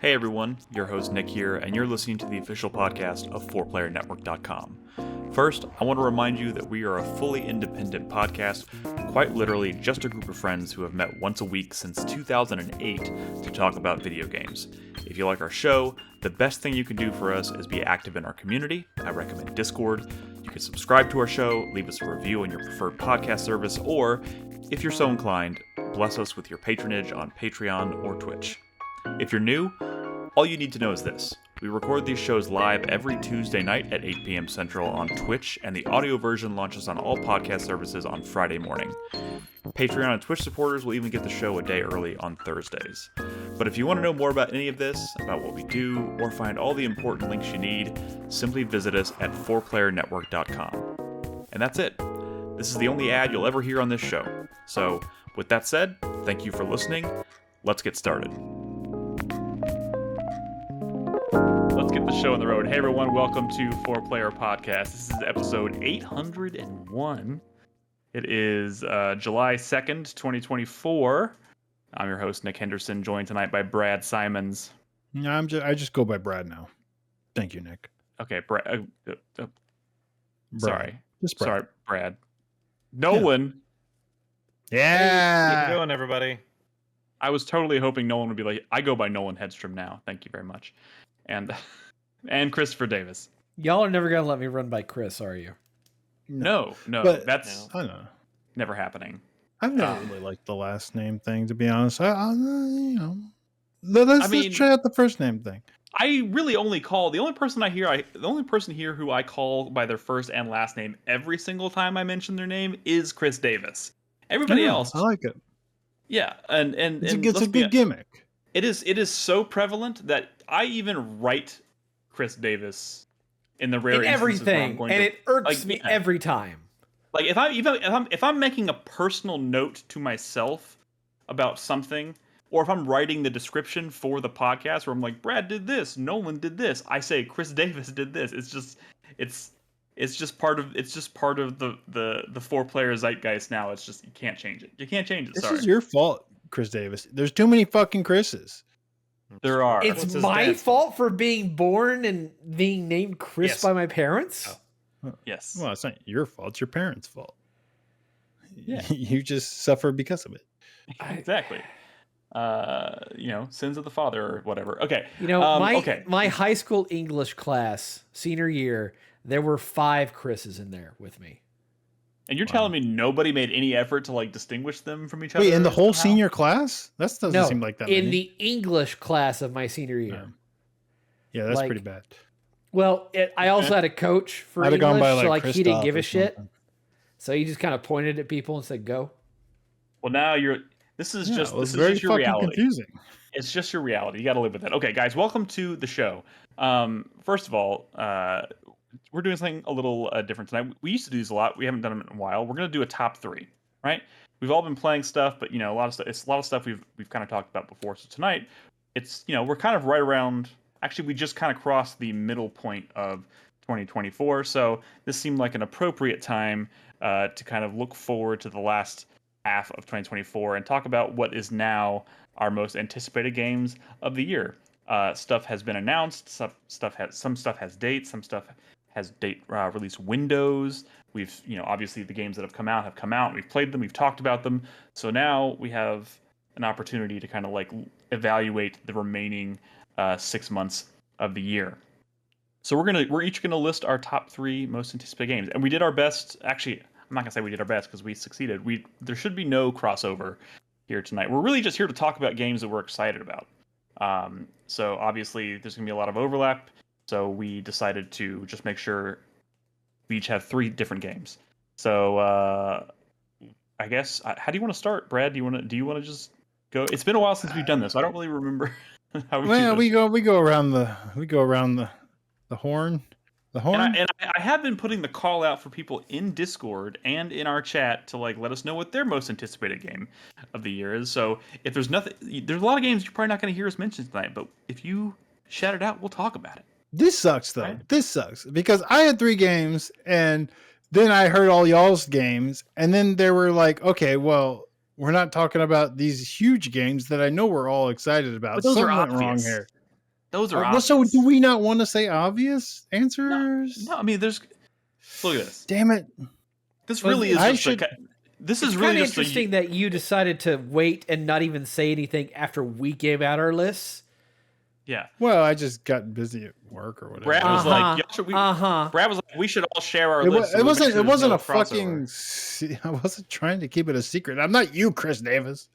Hey everyone, your host Nick here, and you're listening to the official podcast of 4PlayerNetwork.com. First, I want to remind you that we are a fully independent podcast, quite literally just a group of friends who have met once a week since 2008 to talk about video games. If you like our show, the best thing you can do for us is be active in our community. I recommend Discord. You can subscribe to our show, leave us a review on your preferred podcast service, or, if you're so inclined, bless us with your patronage on Patreon or Twitch. If you're new, all you need to know is this. We record these shows live every Tuesday night at 8 p.m. Central on Twitch, and the audio version launches on all podcast services on Friday morning. Patreon and Twitch supporters will even get the show a day early on Thursdays. But if you want to know more about any of this, about what we do, or find all the important links you need, simply visit us at 4playernetwork.com. And that's it. This is the only ad you'll ever hear on this show. So, with that said, thank you for listening. Let's get started. Let's get the show on the road. Hey everyone, welcome to 4Player Podcast. This is episode 801. It is July 2nd, 2024. I'm your host, Nick Henderson, joined tonight by Brad Simons. I just go by Brad now. Thank you, Nick. Okay, Brad. Sorry. Just Brad. Sorry, Brad. Nolan. Yeah. How's it going, everybody? I was totally hoping Nolan would be like, I go by Nolan Hedstrom now. Thank you very much. And Christopher Davis. Y'all are never going to let me run by Chris, are you? No, But- that's I don't know. never happening. I've never really liked the last name thing, to be honest. Let's try out the first name thing. I really only call the only person here who I call by their first and last name every single time I mention their name is Chris Davis. Everybody else, I like it. yeah, and It's a good gimmick. It is so prevalent that I even write Chris Davis in the rare In instances where I'm everything, going and to, it irks like, me yeah. every time. Like if I'm making a personal note to myself about something, or if I'm writing the description for the podcast where I'm like, Brad did this, Nolan did this, I say Chris Davis did this. It's just part of the 4-player zeitgeist now. It's just you can't change it. You can't change it. This Sorry. is your fault, Chris Davis. There's too many fucking Chris's. There are. It's What's his my dad's fault for being born and being named Chris Yes. by my parents? Oh. Yes. Well, it's not your fault. It's your parents' fault. Yeah. You just suffer because of it. Exactly. Sins of the father or whatever. Okay. My high school English class, senior year, there were 5 Chris's in there with me. And you're telling me nobody made any effort to like distinguish them from each other? Wait, in the whole somehow? senior class? That doesn't No, seem like that in many. the English class of my senior year. Yeah, that's like- pretty bad. Well, I also had a coach for I'd have gone English, by so he didn't Christoph give or a shit. something. So he just kind of pointed at people and said, "Go." Well, now this is Yeah, just it was this is very just your fucking reality. confusing. It's just your reality. You got to live with it. Okay, guys, welcome to the show. First of all, we're doing something a little different tonight. We used to do these a lot. We haven't done them in a while. We're gonna do a top 3, right? We've all been playing stuff, but a lot of stuff. It's a lot of stuff we've kind of talked about before. So tonight, it's we're kind of right around. Actually, we just kind of crossed the middle point of 2024. So this seemed like an appropriate time to kind of look forward to the last half of 2024 and talk about what is now our most anticipated games of the year. Stuff has been announced. Some stuff has dates. Some stuff has date release windows. We've obviously the games that have come out. We've played them. We've talked about them. So now we have an opportunity to kind of like evaluate the remaining 6 months of the year. So we're each gonna list our top 3 most anticipated games, and we did our best. Actually, I'm not gonna say we did our best because we succeeded. There should be no crossover here tonight. We're really just here to talk about games that we're excited about. So obviously there's gonna be a lot of overlap. So we decided to just make sure we each have 3 different games. So I guess how do you want to start, Brad? Do you want to just go? It's been a while since we've done this. So I don't really remember how we do this. we go around the horn. The horn. And I have been putting the call out for people in Discord and in our chat to like let us know what their most anticipated game of the year is. So if there's nothing, there's a lot of games you're probably not going to hear us mention tonight. But if you shout it out, we'll talk about it. This sucks though. Right. This sucks because I had 3 games and then I heard all y'all's games and then they were like, okay, well, we're not talking about these huge games that I know we're all excited about. But those Something are went wrong obvious. here. Those are Well, obvious. so do we not want to say obvious answers? No, I mean, look at this. Damn it. This Well, really is I just should- this It's is really kind of just interesting that you decided to wait and not even say anything after we gave out our lists. yeah. Well, I just got busy at work or whatever. Brad was like, Brad was like, we should all share our It, list. so it we make wasn't. sure It there's wasn't no a fucking. I wasn't trying to keep it a secret. I'm not you, Chris Davis.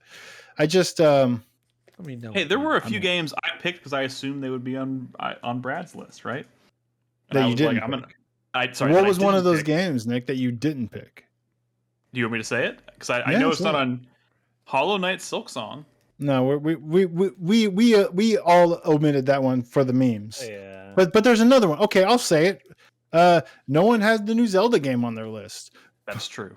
I just. I mean, no. Hey, there were a few games I picked because I assumed they would be on Brad's list, right? And That I you was didn't like, pick. sorry. What that I was one of didn't those pick. games, Nick, that you didn't pick? Do you want me to say it? Because I Yeah, know it's say not it. on Hollow Knight Silk Song. No, we all omitted that one for the memes. Yeah. But there's another one. Okay, I'll say it. No one has the new Zelda game on their list. That's true.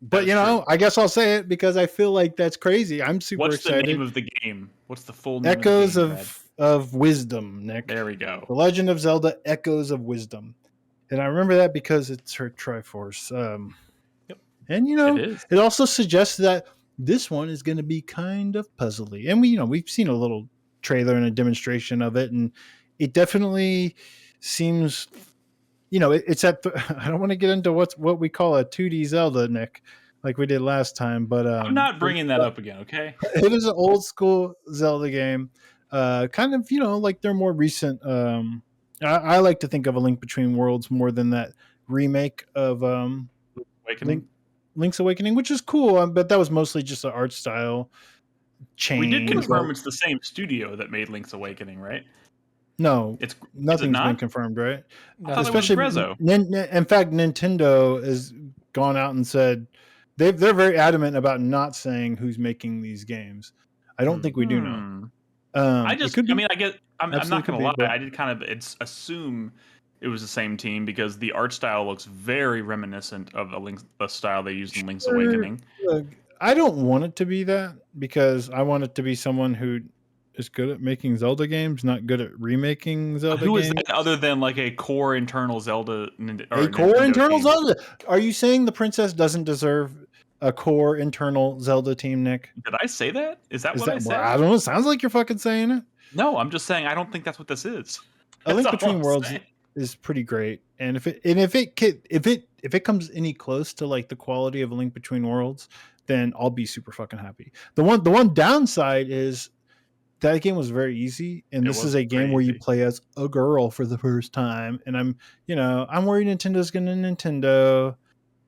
But That is true. I guess I'll say it because I feel like that's crazy. I'm super What's excited. the name of the game? What's the full name? Echoes of the game, of Wisdom, Nick. Brad? There we go. The Legend of Zelda: Echoes of Wisdom, and I remember that because it's her Triforce. Yep. And It is. it also suggests that this one is going to be kind of puzzly, and we've seen a little trailer and a demonstration of it, and it definitely seems. It's at. I don't want to get into what we call a 2D Zelda, Nick, like we did last time. But I'm not bringing that up again, okay? it is an old school Zelda game, kind of like their more recent. I like to think of A Link Between Worlds more than that remake of Awakening. Link's Awakening, which is cool, but that was mostly just an art style change. We did confirm it's the same studio that made Link's Awakening, right? No, It's nothing's not? been confirmed, right? I thought it was Grezzo. In fact, Nintendo has gone out and said they're very adamant about not saying who's making these games. I don't think we do know. I mean, I'm not Absolutely gonna could lie. be, but- I did kind of assume it was the same team because the art style looks very reminiscent of the style they used in Link's Sure. Awakening. Look, I don't want it to be that because I want it to be someone who is good at making Zelda games, not good at remaking Zelda Who games. is that other than like a core internal Zelda? A core internal Zelda? Are you saying the princess doesn't deserve a core internal Zelda team, Nick? Did I say that? Is that what I said? Well, I don't know. It sounds like you're fucking saying it. No, I'm just saying I don't think that's what this is. A Link That's all Between I'm Worlds saying. is pretty great, and if it comes any close to like the quality of A Link Between Worlds, then I'll be super fucking happy. The one downside is that game was very easy, and this is a game where you play as a girl for the first time, and I'm worried Nintendo's gonna Nintendo,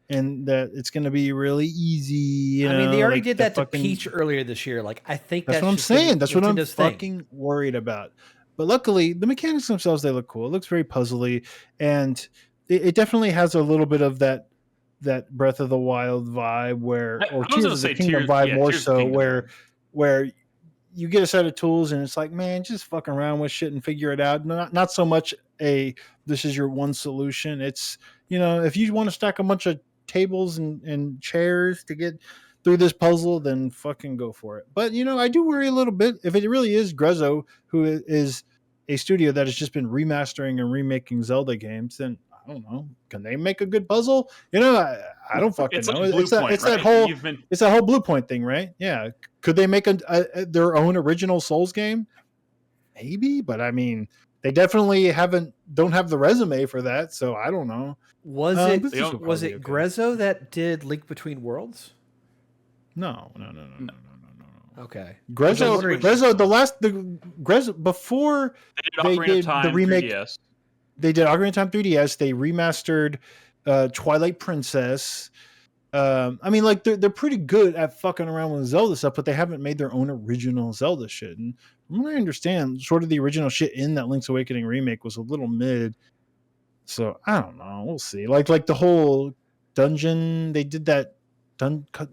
and that it's gonna be really easy. I mean, they already like did the that to fucking- Peach earlier this year. Like, I think That's what I'm just been saying. That's what I'm Nintendo's thing. fucking worried about. But luckily, the mechanics themselves, they look cool. It looks very puzzly, and it definitely has a little bit of that Breath of the Wild vibe, or Tears of the Kingdom vibe more so, where you get a set of tools and it's like, man, just fucking around with shit and figure it out. Not so much this is your one solution. It's if you want to stack a bunch of tables and chairs to get through this puzzle, then fucking go for it. But I do worry a little bit if it really is Grezzo, who is a studio that has just been remastering and remaking Zelda games, then I don't know, can they make a good puzzle? I don't fucking know. It's that whole Blue Point thing, right? Yeah, could they make their own original Souls game? Maybe, but I mean, they definitely don't have the resume for that, so I don't know. Was this it will probably be okay. Grezzo that did Link Between Worlds? No. Okay. Grezzo, before they did the remake, 3DS. They did Ocarina of Time 3DS. They remastered Twilight Princess. I mean, like they're pretty good at fucking around with Zelda stuff, but they haven't made their own original Zelda shit. And from what I understand, sort of the original shit in that Link's Awakening remake was a little mid. So I don't know. We'll see. Like the whole dungeon, they did that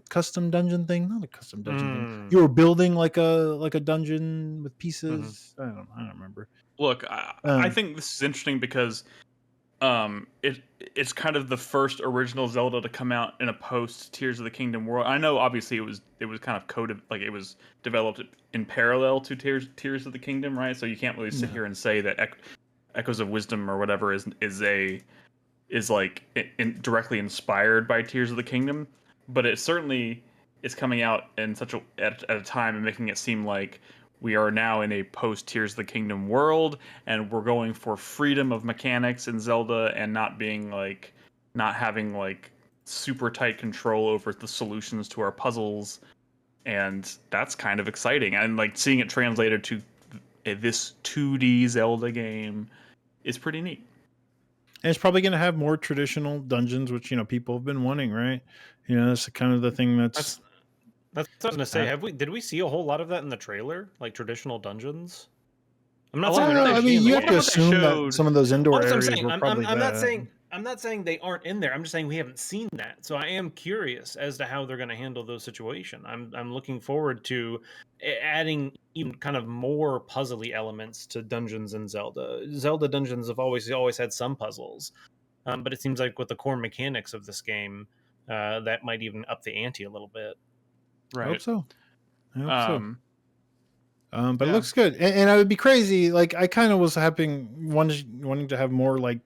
custom dungeon thing. Not a custom dungeon thing. You were building like a dungeon with pieces. I don't remember. Look, I think this is interesting because it's kind of the first original Zelda to come out in a post Tears of the Kingdom world. I know obviously it was kind of coded, like it was developed in parallel to Tears of the Kingdom, right? So you can't really sit here and say that Echoes of Wisdom or whatever is directly inspired by Tears of the Kingdom, but it certainly is coming out in at a time and making it seem like we are now in a post Tears of the Kingdom world, and we're going for freedom of mechanics in Zelda and not having like super tight control over the solutions to our puzzles, and that's kind of exciting. And like seeing it translated to this 2D Zelda game is pretty neat. And it's probably going to have more traditional dungeons, which people have been wanting, right? That's kind of the thing That's what I was gonna say. Did we see a whole lot of that in the trailer, like traditional dungeons? I'm not saying they're not I actually mean, in the you have game. to assume that some of those indoor That's what I'm areas saying. were probably I'm not that. saying they aren't in there. I'm just saying we haven't seen that. So I am curious as to how they're going to handle those situations. I'm looking forward to adding even kind of more puzzly elements to dungeons in Zelda. Zelda dungeons have always had some puzzles, but it seems like with the core mechanics of this game, that might even up the ante a little bit. Right. I hope so. But yeah. it looks good, and I would be crazy. Like I kind of was wanting to have more like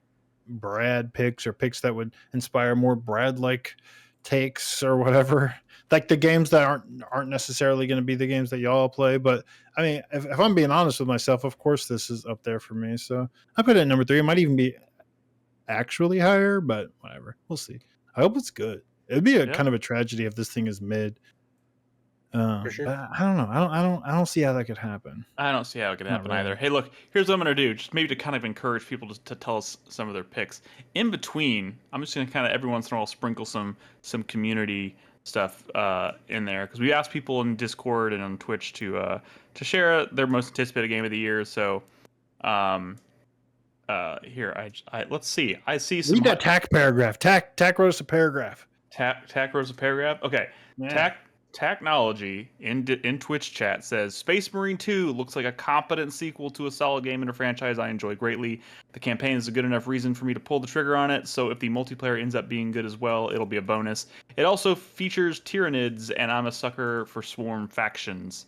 Brad picks or picks that would inspire more Brad like takes or whatever. Like the games that aren't necessarily going to be the games that y'all play. But I mean, if I'm being honest with myself, of course this is up there for me. So I put it at number 3. It might even be actually higher, but whatever. We'll see. I hope it's good. It'd be kind of a tragedy if this thing is mid. For sure. But I don't know. I don't see how that could happen. I don't see how it could happen really. either. Hey, look, here's what I'm gonna do, just maybe to kind of encourage people to tell us some of their picks. In between, I'm just gonna kind of every once in a while sprinkle some community stuff in there, because we asked people in Discord and on Twitch to share their most anticipated game of the year. So, here let's see. I see some. Read that TAC paragraph. TAC wrote us a paragraph. TAC wrote a paragraph. Okay, Yeah. Technology in Twitch chat says Space Marine 2 looks like a competent sequel to a solid game in a franchise I enjoy greatly. The campaign is a good enough reason for me to pull the trigger on it, so if the multiplayer ends up being good as well, it'll be a bonus. It also features Tyranids, and I'm a sucker for swarm factions.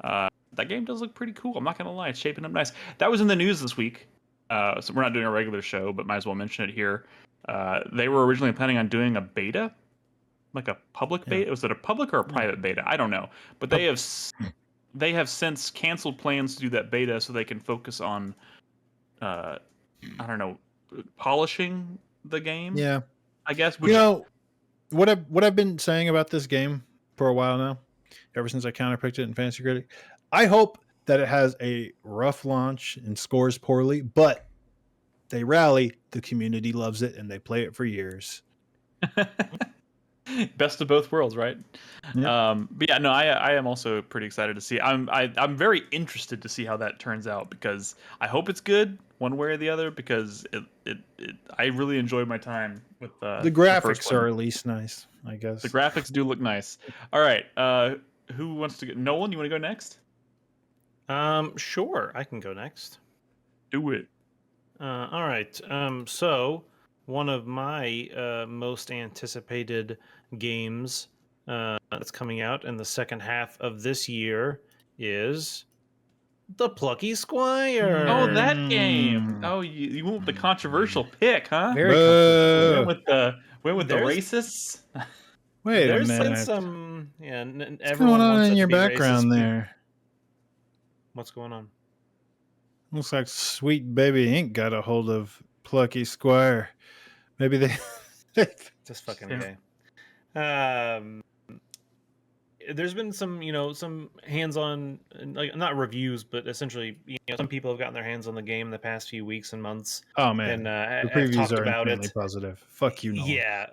That game does look pretty cool. I'm not gonna lie, it's shaping up nice. That was in the news this week, so we're not doing a regular show, but might as well mention it here. They were originally planning on doing a beta, like a public beta. Was it a public or a private beta? I don't know. But they have since canceled plans to do that beta so they can focus on, I don't know, polishing the game. Yeah, I guess. What I've been saying about this game for a while now, ever since I counterpicked it in Fantasy Critic, I hope that it has a rough launch and scores poorly, but they rally, the community loves it, and they play it for years. Best of both worlds, right? Yeah. But yeah, no, I am also pretty excited to see. I'm very interested to see how that turns out, because I hope it's good one way or the other, because I really enjoyed my time with the graphics are at least nice, I guess. The graphics do look nice. All right, who wants to go? Nolan, you want to go next? Sure, I can go next. Do it. All right. So one of my most anticipated games that's coming out in the second half of this year is The Plucky Squire. Oh, that game. Oh, you went with the controversial pick, huh? Very controversial. Went with the racists. Wait There's a minute. been some What's going on in your background there? What's going on? Looks like Sweet Baby Ink got a hold of Plucky Squire. Maybe they just fucking okay. There's been some, some hands-on, like not reviews, but essentially, some people have gotten their hands on the game in the past few weeks and months. Oh man, and the previews talked are about infinitely it. Positive. Fuck you, Nolan. Yeah.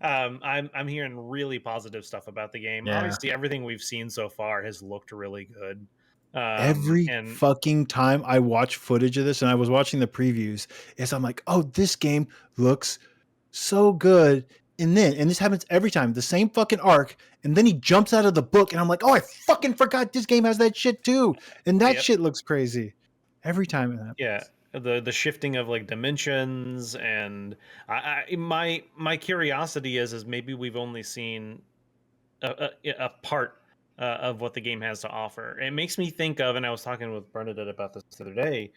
I'm hearing really positive stuff about the game. Yeah. Obviously, everything we've seen so far has looked really good. Every fucking time I watch footage of this, and I was watching the previews, I'm like, oh, this game looks so good. And this happens every time, the same fucking arc, and then he jumps out of the book, and I'm like, oh, I fucking forgot this game has that shit too. And that shit looks crazy. Every time it happens. Yeah. The shifting of like dimensions, and my curiosity is maybe we've only seen a part of what the game has to offer. It makes me think of, and I was talking with Bernadette about this the other day,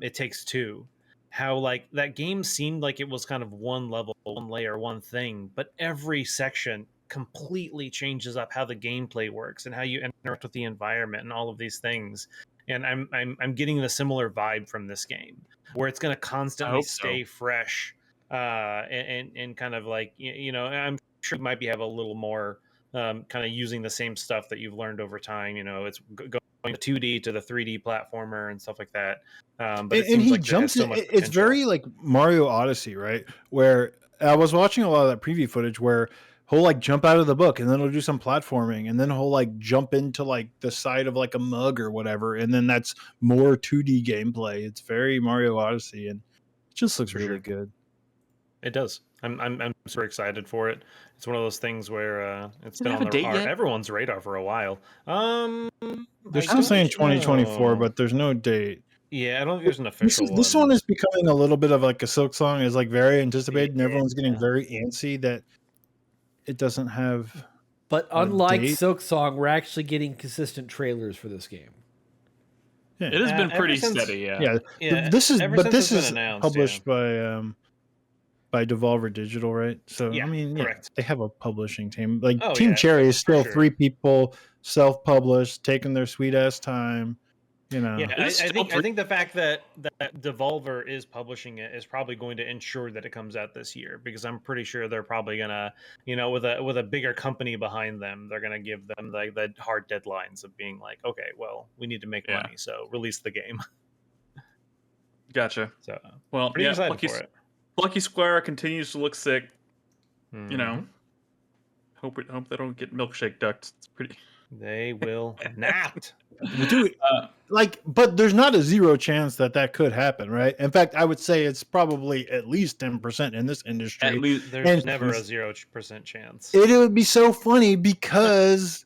It Takes Two, how like that game seemed like it was kind of one level, one layer, one thing, but every section completely changes up how the gameplay works and how you interact with the environment and all of these things. And I'm getting the similar vibe from this game, where it's going to constantly stay fresh, and kind of like, you know, I'm sure you might have a little more kind of using the same stuff that you've learned over time. You know, it's going to 2D to the 3D platformer and stuff like that. But it seems he like jumps. so much It's very like Mario Odyssey, right? Where I was watching a lot of that preview footage where he'll like jump out of the book and then he'll do some platforming and then he'll like jump into like the side of like a mug or whatever, and then that's more 2D gameplay. It's very Mario Odyssey, and it just looks really good. It does. I'm super excited for it. It's one of those things where it's been have on a date yet? everyone's radar for a while. They're still saying 2024, but there's no date. Yeah, I don't think there's an official This one is becoming a little bit of like a Silk Song, is like very anticipated, and everyone's getting very antsy that it doesn't have. But unlike Silk Song, we're actually getting consistent trailers for this game. Yeah. It has been pretty steady. Yeah. This is published by Devolver Digital, right? So I mean, correct. They have a publishing team. Like Team Cherry is still 3 people, self-published, taking their sweet ass time. You know, I think the fact that Devolver is publishing it is probably going to ensure that it comes out this year, because I'm pretty sure they're probably gonna, you know, with a bigger company behind them, they're gonna give them like the hard deadlines of being like, okay, well, we need to make money, so release the game. Gotcha. So, well, pretty excited for it. Lucky Square continues to look sick. Mm-hmm. You know, hope they don't get milkshake ducts. It's pretty. They will not. Dude, but there's not a 0 chance that could happen, right? In fact, I would say it's probably at least 10% in this industry. At least there's never a 0% chance. It would be so funny because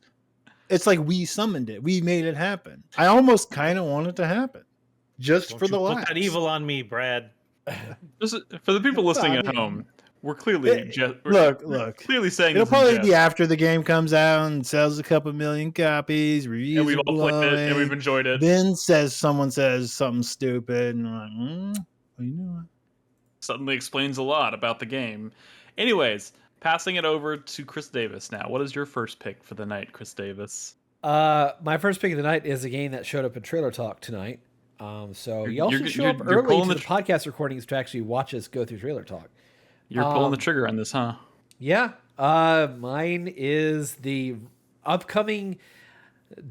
it's like we summoned it. We made it happen. I almost kind of want it to happen. Just for the laughs. Put that evil on me, Brad. Just for the people listening at home, we're clearly look. Clearly saying it'll probably be after the game comes out and sells a couple million copies. Reviews, and we've all played it and we've enjoyed it. Then someone says something stupid, and I'm like, well, you know what? Suddenly explains a lot about the game. Anyways, passing it over to Chris Davis now. What is your first pick for the night, Chris Davis? My first pick of the night is a game that showed up in Trailer Talk tonight. So y'all should show up early to the podcast recordings to actually watch us go through Trailer Talk. You're pulling the trigger on this, huh? Yeah. Mine is the upcoming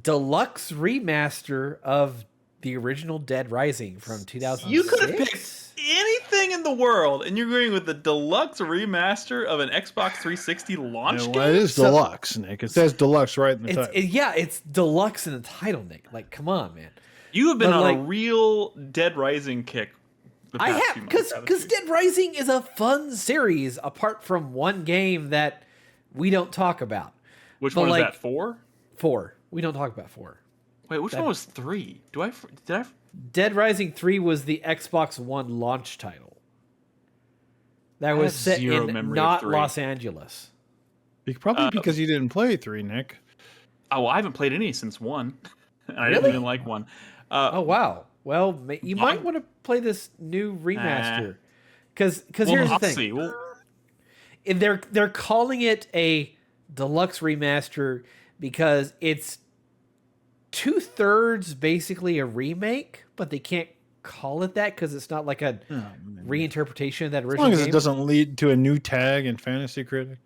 deluxe remaster of the original Dead Rising from 2006. You could have picked anything in the world, and you're going with the deluxe remaster of an Xbox 360 launch game? It is deluxe, Nick. It says deluxe right in the title. It's deluxe in the title, Nick. Like, come on, man. You have been on a real Dead Rising kick. I have, because Dead Rising is a fun series, apart from one game that we don't talk about. Which one is that? 4? 4. We don't talk about 4. Wait, which one was 3? Did I? Dead Rising 3 was the Xbox One launch title. That was set in not Los Angeles. Probably because you didn't play 3, Nick. Oh, well, I haven't played any since 1. And I didn't even like 1. Oh, wow. Well, you might want to play this new remaster, because here's the thing. They're calling it a deluxe remaster because it's 2/3 basically a remake, but they can't call it that because it's not like a reinterpretation of that original game. As long as it doesn't lead to a new tag in Fantasy Critic.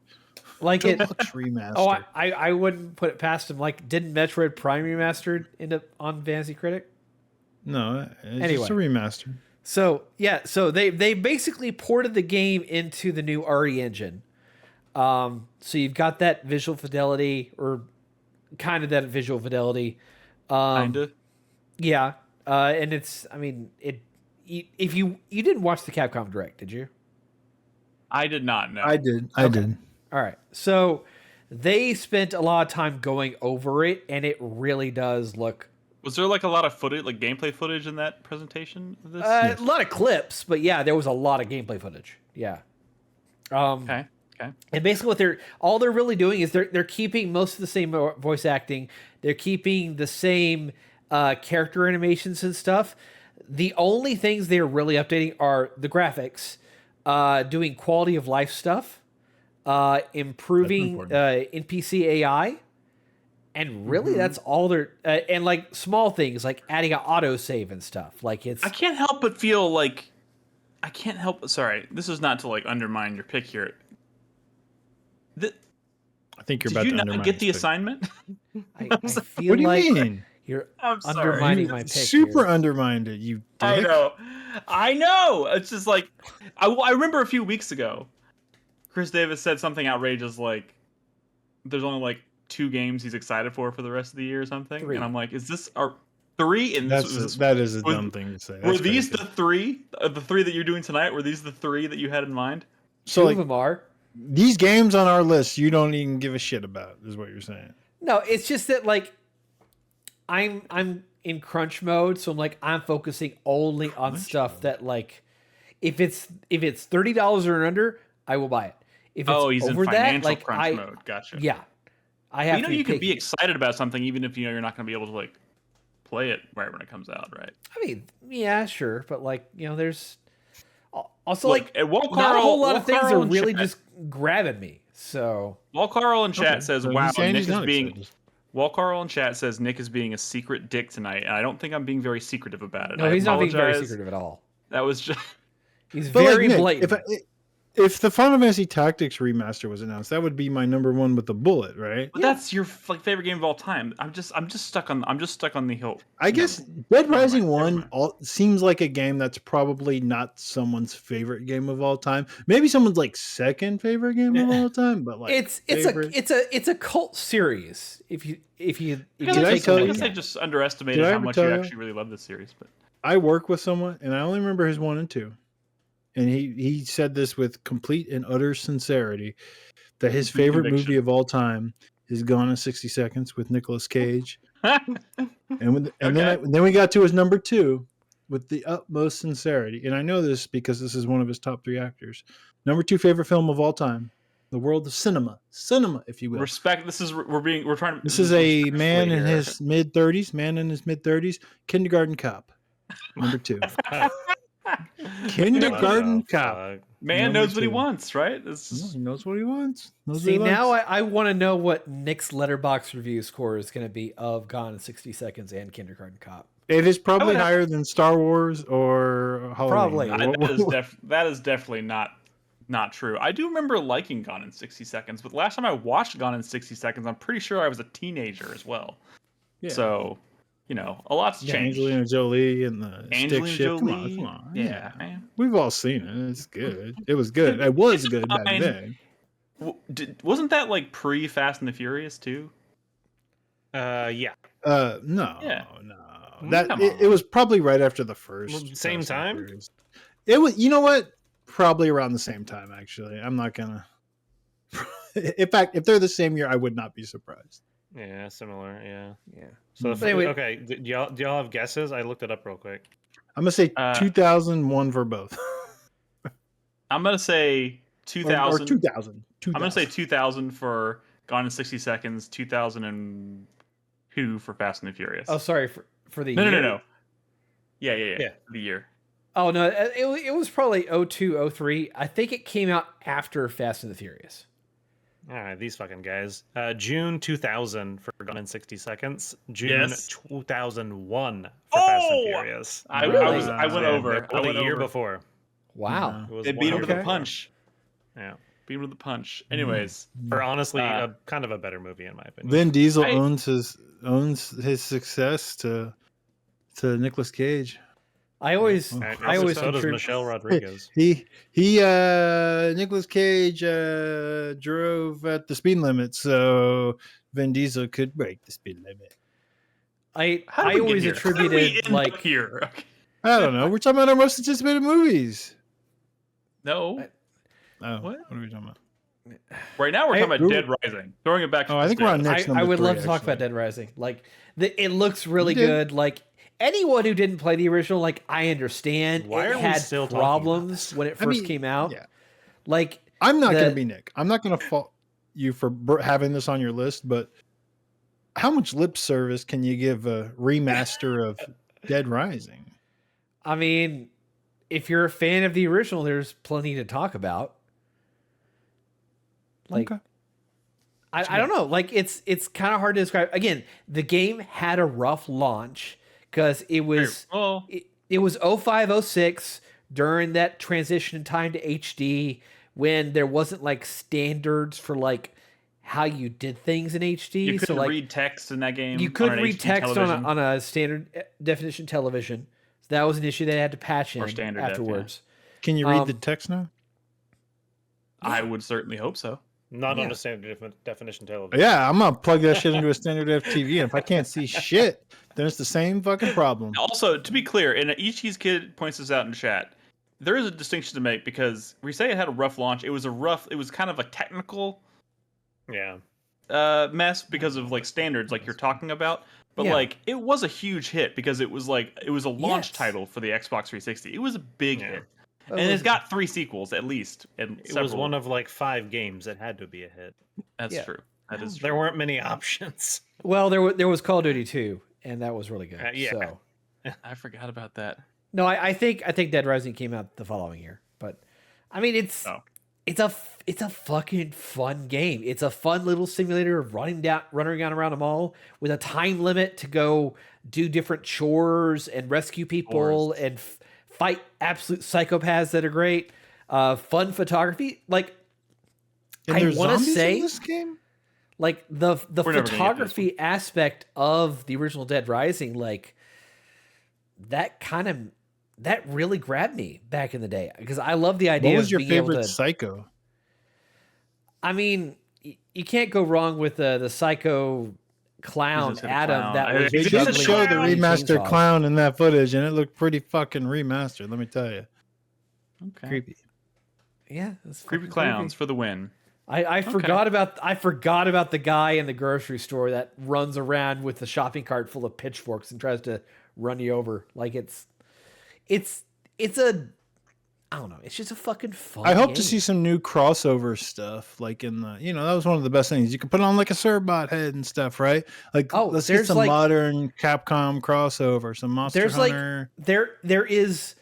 Like deluxe remaster. Oh, I wouldn't put it past them. Like, didn't Metroid Prime Remastered end up on Fantasy Critic? No, it's just a remaster. So they basically ported the game into the new RE engine. So you've got that visual fidelity, or kind of that visual fidelity. Kinda. Yeah. And it's, I mean, if you didn't watch the Capcom Direct, did you? I did not know. I did. All right. So they spent a lot of time going over it, and it really does look. Was there like a lot of footage, like gameplay footage in that presentation of this? Yes. A lot of clips, but yeah, there was a lot of gameplay footage. Yeah. Okay. And basically what they're really doing is they're keeping most of the same voice acting. They're keeping the same character animations and stuff. The only things they're really updating are the graphics, doing quality of life stuff, improving NPC AI, and really that's all they're and like small things like adding an autosave and stuff. Like I can't help but feel like sorry, this is not to like undermine your pick here. I think you're Did about you to not undermine get the pick. assignment? I feel What do you like mean? you're I'm sorry. undermining my pick. Super here. undermined it, you dick. I know. It's just like I remember a few weeks ago, Chris Davis said something outrageous like, "There's only like 2 games he's excited for the rest of the year or something," 3. and I'm like, "Is this our 3?" And that is a dumb thing to say. Were these the 3? The 3 that you're doing tonight? Were these the 3 that you had in mind? So Two like, of them are. these games on our list, you don't even give a shit about, is what you're saying. No, it's just that like I'm in crunch mode, so I'm like I'm focusing only on stuff that like if it's $30 or under, I will buy it. If it's He's over in that, financial like crunch mode. Gotcha. Yeah, I have. You know, to you can be picky. excited about something even if you know you're not going to be able to like play it right when it comes out, right? I mean, yeah, sure, but like there's also Look, like not a whole lot of things are really chat, just grabbing me. So While Carl in chat says, so "Wow, he's saying Nick he's is not being." excited. While Carl in chat says Nick is being a secret dick tonight, and I don't think I'm being very secretive about it. no, he's not being very apologize. secretive at all. That was just. He's But very like, Nick, blatant. if the Final Fantasy Tactics remaster was announced, that would be my number 1 with the bullet, right? But that's your like favorite game of all time. I'm just stuck on the hill. I guess Dead Rising Never 1 mind. seems like a game that's probably not someone's favorite game of all time. Maybe someone's like second favorite game of all time, but like it's a cult series. If you Because Did I tell you? guess I just underestimated Did I how ever much tell you you? actually really love this series. But I work with someone, and I only remember his 1 and 2. And he said this with complete and utter sincerity that his Complete favorite conviction. movie of all time is Gone in 60 Seconds with Nicolas Cage. And then we got to his number 2 with the utmost sincerity. And I know this because this is one of his top 3 actors. Number 2 favorite film of all time, the world of cinema, if you will. Respect. This is we're trying to. This is a man in his mid 30s. Kindergarten Cop, number 2. Kindergarten Cop. Man Number knows what he 2. wants, right? He knows what he wants. See, now I want to know what Nick's Letterboxd review score is going to be of Gone in 60 Seconds and Kindergarten Cop. It is probably higher than Star Wars or Halloween. Probably. That is definitely not true. I do remember liking Gone in 60 Seconds, but last time I watched Gone in 60 Seconds, I'm pretty sure I was a teenager as well. Yeah. So, a lot's changed. Angelina Jolie and the stick shit. Jolie. Come on. Yeah, man. We've all seen it. It's good. It was good. It was good back then. Wasn't that like pre Fast and the Furious too? Yeah. No. Yeah. No. It was probably right after the first. Same time? It was. You know what? Probably around the same time. Actually, I'm not gonna. In fact, if they're the same year, I would not be surprised. Yeah, similar. Yeah. So anyway, okay. Do y'all have guesses? I looked it up real quick. I'm gonna say 2001 for both. I'm gonna say 2000. Or 2000. I'm gonna say 2000 for Gone in 60 Seconds. 2002 for Fast and the Furious. Oh, sorry for the year. No. Yeah. The year. Oh no, it was probably 02, 03. I think it came out after Fast and the Furious. All right, these fucking guys. June 2000 for Gone in 60 Seconds. June 2001 for Fast and Furious. I went over. A year before. Wow. They beat him to the punch. Yeah. Beat him to the punch. Anyways. For honestly, kind of a better movie in my opinion. Vin Diesel owns his success to Nicolas Cage. I always so does Michelle Rodriguez. Nicolas Cage drove at the speed limit, so Vin Diesel could break the speed limit. I always attributed like here. Okay. I don't know. We're talking about our most anticipated movies. No. What are we talking about? Right now we're talking about Dead Rising. Throwing it back. I think we're on next. I would love to talk about Dead Rising. Like it looks really good. Like anyone who didn't play the original, like I understand. Why it are we had still problems when it first came out. Yeah. Like I'm not going to be Nick. I'm not going to fault you for having this on your list, but how much lip service can you give a remaster of Dead Rising? I mean, if you're a fan of the original, there's plenty to talk about. Like, Okay. I don't know. Like, it's kind of hard to describe. Again, the game had a rough launch because it was it was 05, 06 during that transition time to HD when there wasn't like standards for like how you did things in HD. You couldn't so like read text in that game. you couldn't read HD text television. on a standard definition television. So that was an issue they had to patch in standard afterwards. Can you read the text now? I would certainly hope so. Not Yeah. on a standard definition television. Yeah, I'm gonna plug that shit into a standard F TV, and if I can't see shit, then it's the same fucking problem. Also, to be clear, and Ichi's kid points this out in chat, there is a distinction to make because we say it had a rough launch. It was kind of a technical Yeah. mess because of like standards like you're talking about. But Yeah. like it was a huge hit because it was a launch Yes. title for the Xbox 360. It was a big hit. Well, And it's got 3 sequels at least. And It was one of like 5 games that had to be a hit. That's Yeah. true. That is true. There weren't many options. Well, there was Call of Duty 2, and that was really good. Yeah. So I forgot about that. no, I think Dead Rising came out the following year, but I mean it's a fucking fun game. It's a fun little simulator of running around a mall with a time limit to go do different chores and rescue people and fight absolute psychopaths that are great. Fun photography, like And I there's want to zombies say in this game? like the We're never gonna get this photography aspect of the original Dead Rising, like that really grabbed me back in the day because I love the idea What was of your being able favorite to. Psycho? I mean, you can't go wrong with the Psycho clown just hit a Adam. clown. That was They Juggling did Juggling show the clown. remastered chainsaws. clown in that footage, and it looked pretty fucking remastered. Let me tell you, Okay. creepy. Yeah, that's Creepy fucking clowns creepy. for the win. I forgot about the guy in the grocery store that runs around with the shopping cart full of pitchforks and tries to run you over. Like it's a I don't know. It's just a fucking fun. I hope game. to see some new crossover stuff, like in the, that was one of the best things. You could put on like a Cerbot head and stuff, right? Like, let's get there's some like- modern Capcom crossover, some Monster There's Hunter. there is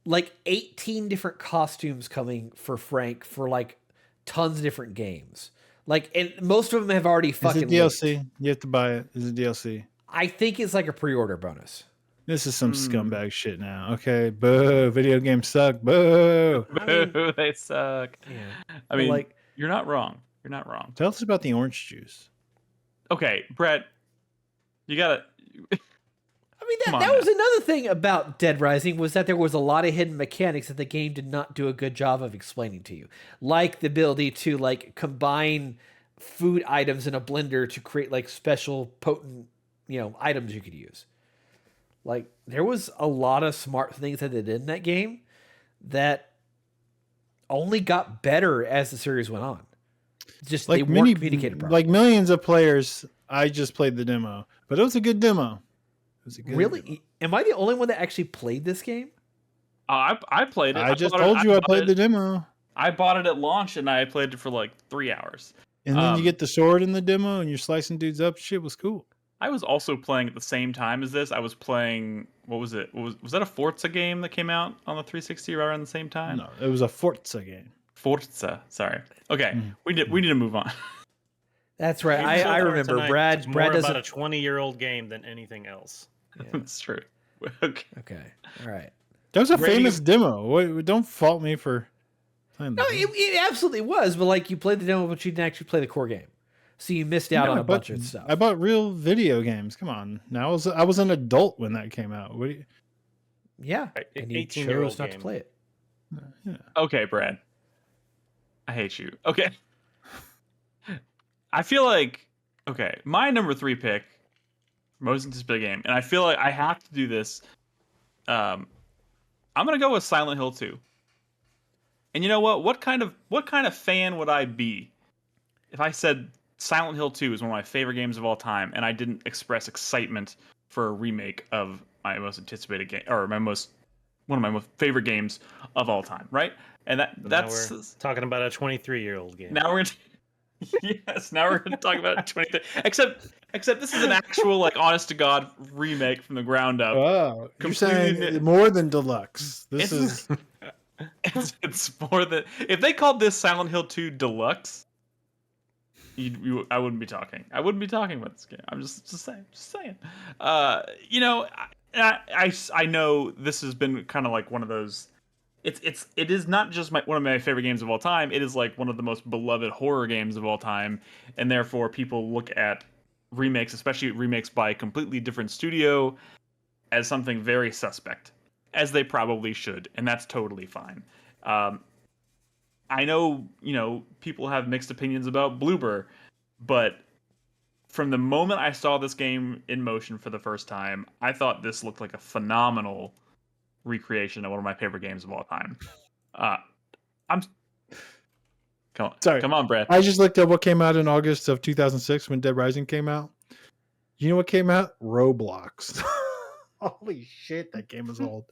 like 18 different costumes coming for Frank for like tons of different games. Like, and most of them have already Is fucking it DLC? You have to buy it. Is it DLC? I think it's like a pre-order bonus. This is some scumbag shit now. Okay, boo. Video games suck. Boo. Boo, they suck. Yeah. I mean, like- you're not wrong. You're not wrong. Tell us about the orange juice. Okay, Brett, you gotta. I mean, Come on that now. was another thing about Dead Rising was that there was a lot of hidden mechanics that the game did not do a good job of explaining to you. Like the ability to like combine food items in a blender to create like special potent, items you could use. Like there was a lot of smart things that they did in that game that only got better as the series went on. Just they weren't communicated properly. like millions of players. I just played the demo, but it was a good demo. It was a good Really? demo. Am I the only one that actually played this game? I played it. I just bought it- told you I bought played it- the demo. I bought it at launch and I played it for like 3 hours. And then you get the sword in the demo and you're slicing dudes up. Shit was cool. I was also playing at the same time as this. I was playing. What was it? Was that a Forza game that came out on the 360 right around the same time? No, it was a Forza game. Forza. Sorry. Okay, we need to move on. That's right. Even so I far remember tonight, Brad. it's Brad more doesn't. about a 20-year-old game than anything else. That's true. Okay. Okay. All right. That was a Ready- famous demo. Wait, don't fault me for playing the No, demo. it absolutely was. But like, you played the demo, but you didn't actually play the core game, so you missed out No, on I a bought- bunch of stuff. I bought real video games. Come on. Now I was an adult when that came out. What do you, Yeah, Right, and you 18-year-old chose not to game. play it. yeah. Okay, Brad. I hate you. Okay. I feel like my number 3 pick, most anticipated game, and I feel like I have to do this. I'm gonna go with Silent Hill 2. And you know what? What kind of fan would I be if I said Silent Hill 2 is one of my favorite games of all time, and I didn't express excitement for a remake of my most anticipated game, or one of my most favorite games of all time, right? And that's Now we're talking about a 23-year-old game. now we're gonna yes, now we're gonna talk about 23. Except this is an actual like honest to god remake from the ground up. Oh, you're Completely saying more than deluxe. This It's- is It's more than if they called this Silent Hill 2 Deluxe, I wouldn't be talking. I wouldn't be talking about this game. I'm just saying. I know this has been kind of like one of those. It is not just one of my favorite games of all time. It is like one of the most beloved horror games of all time, and therefore people look at remakes, especially remakes by a completely different studio, as something very suspect, as they probably should, and that's totally fine. I know, people have mixed opinions about Bloober, but from the moment I saw this game in motion for the first time, I thought this looked like a phenomenal recreation of one of my favorite games of all time. I'm come on, Brad. I just looked at what came out in August of 2006 when Dead Rising came out. You know what came out? Roblox. Holy shit, that game is old.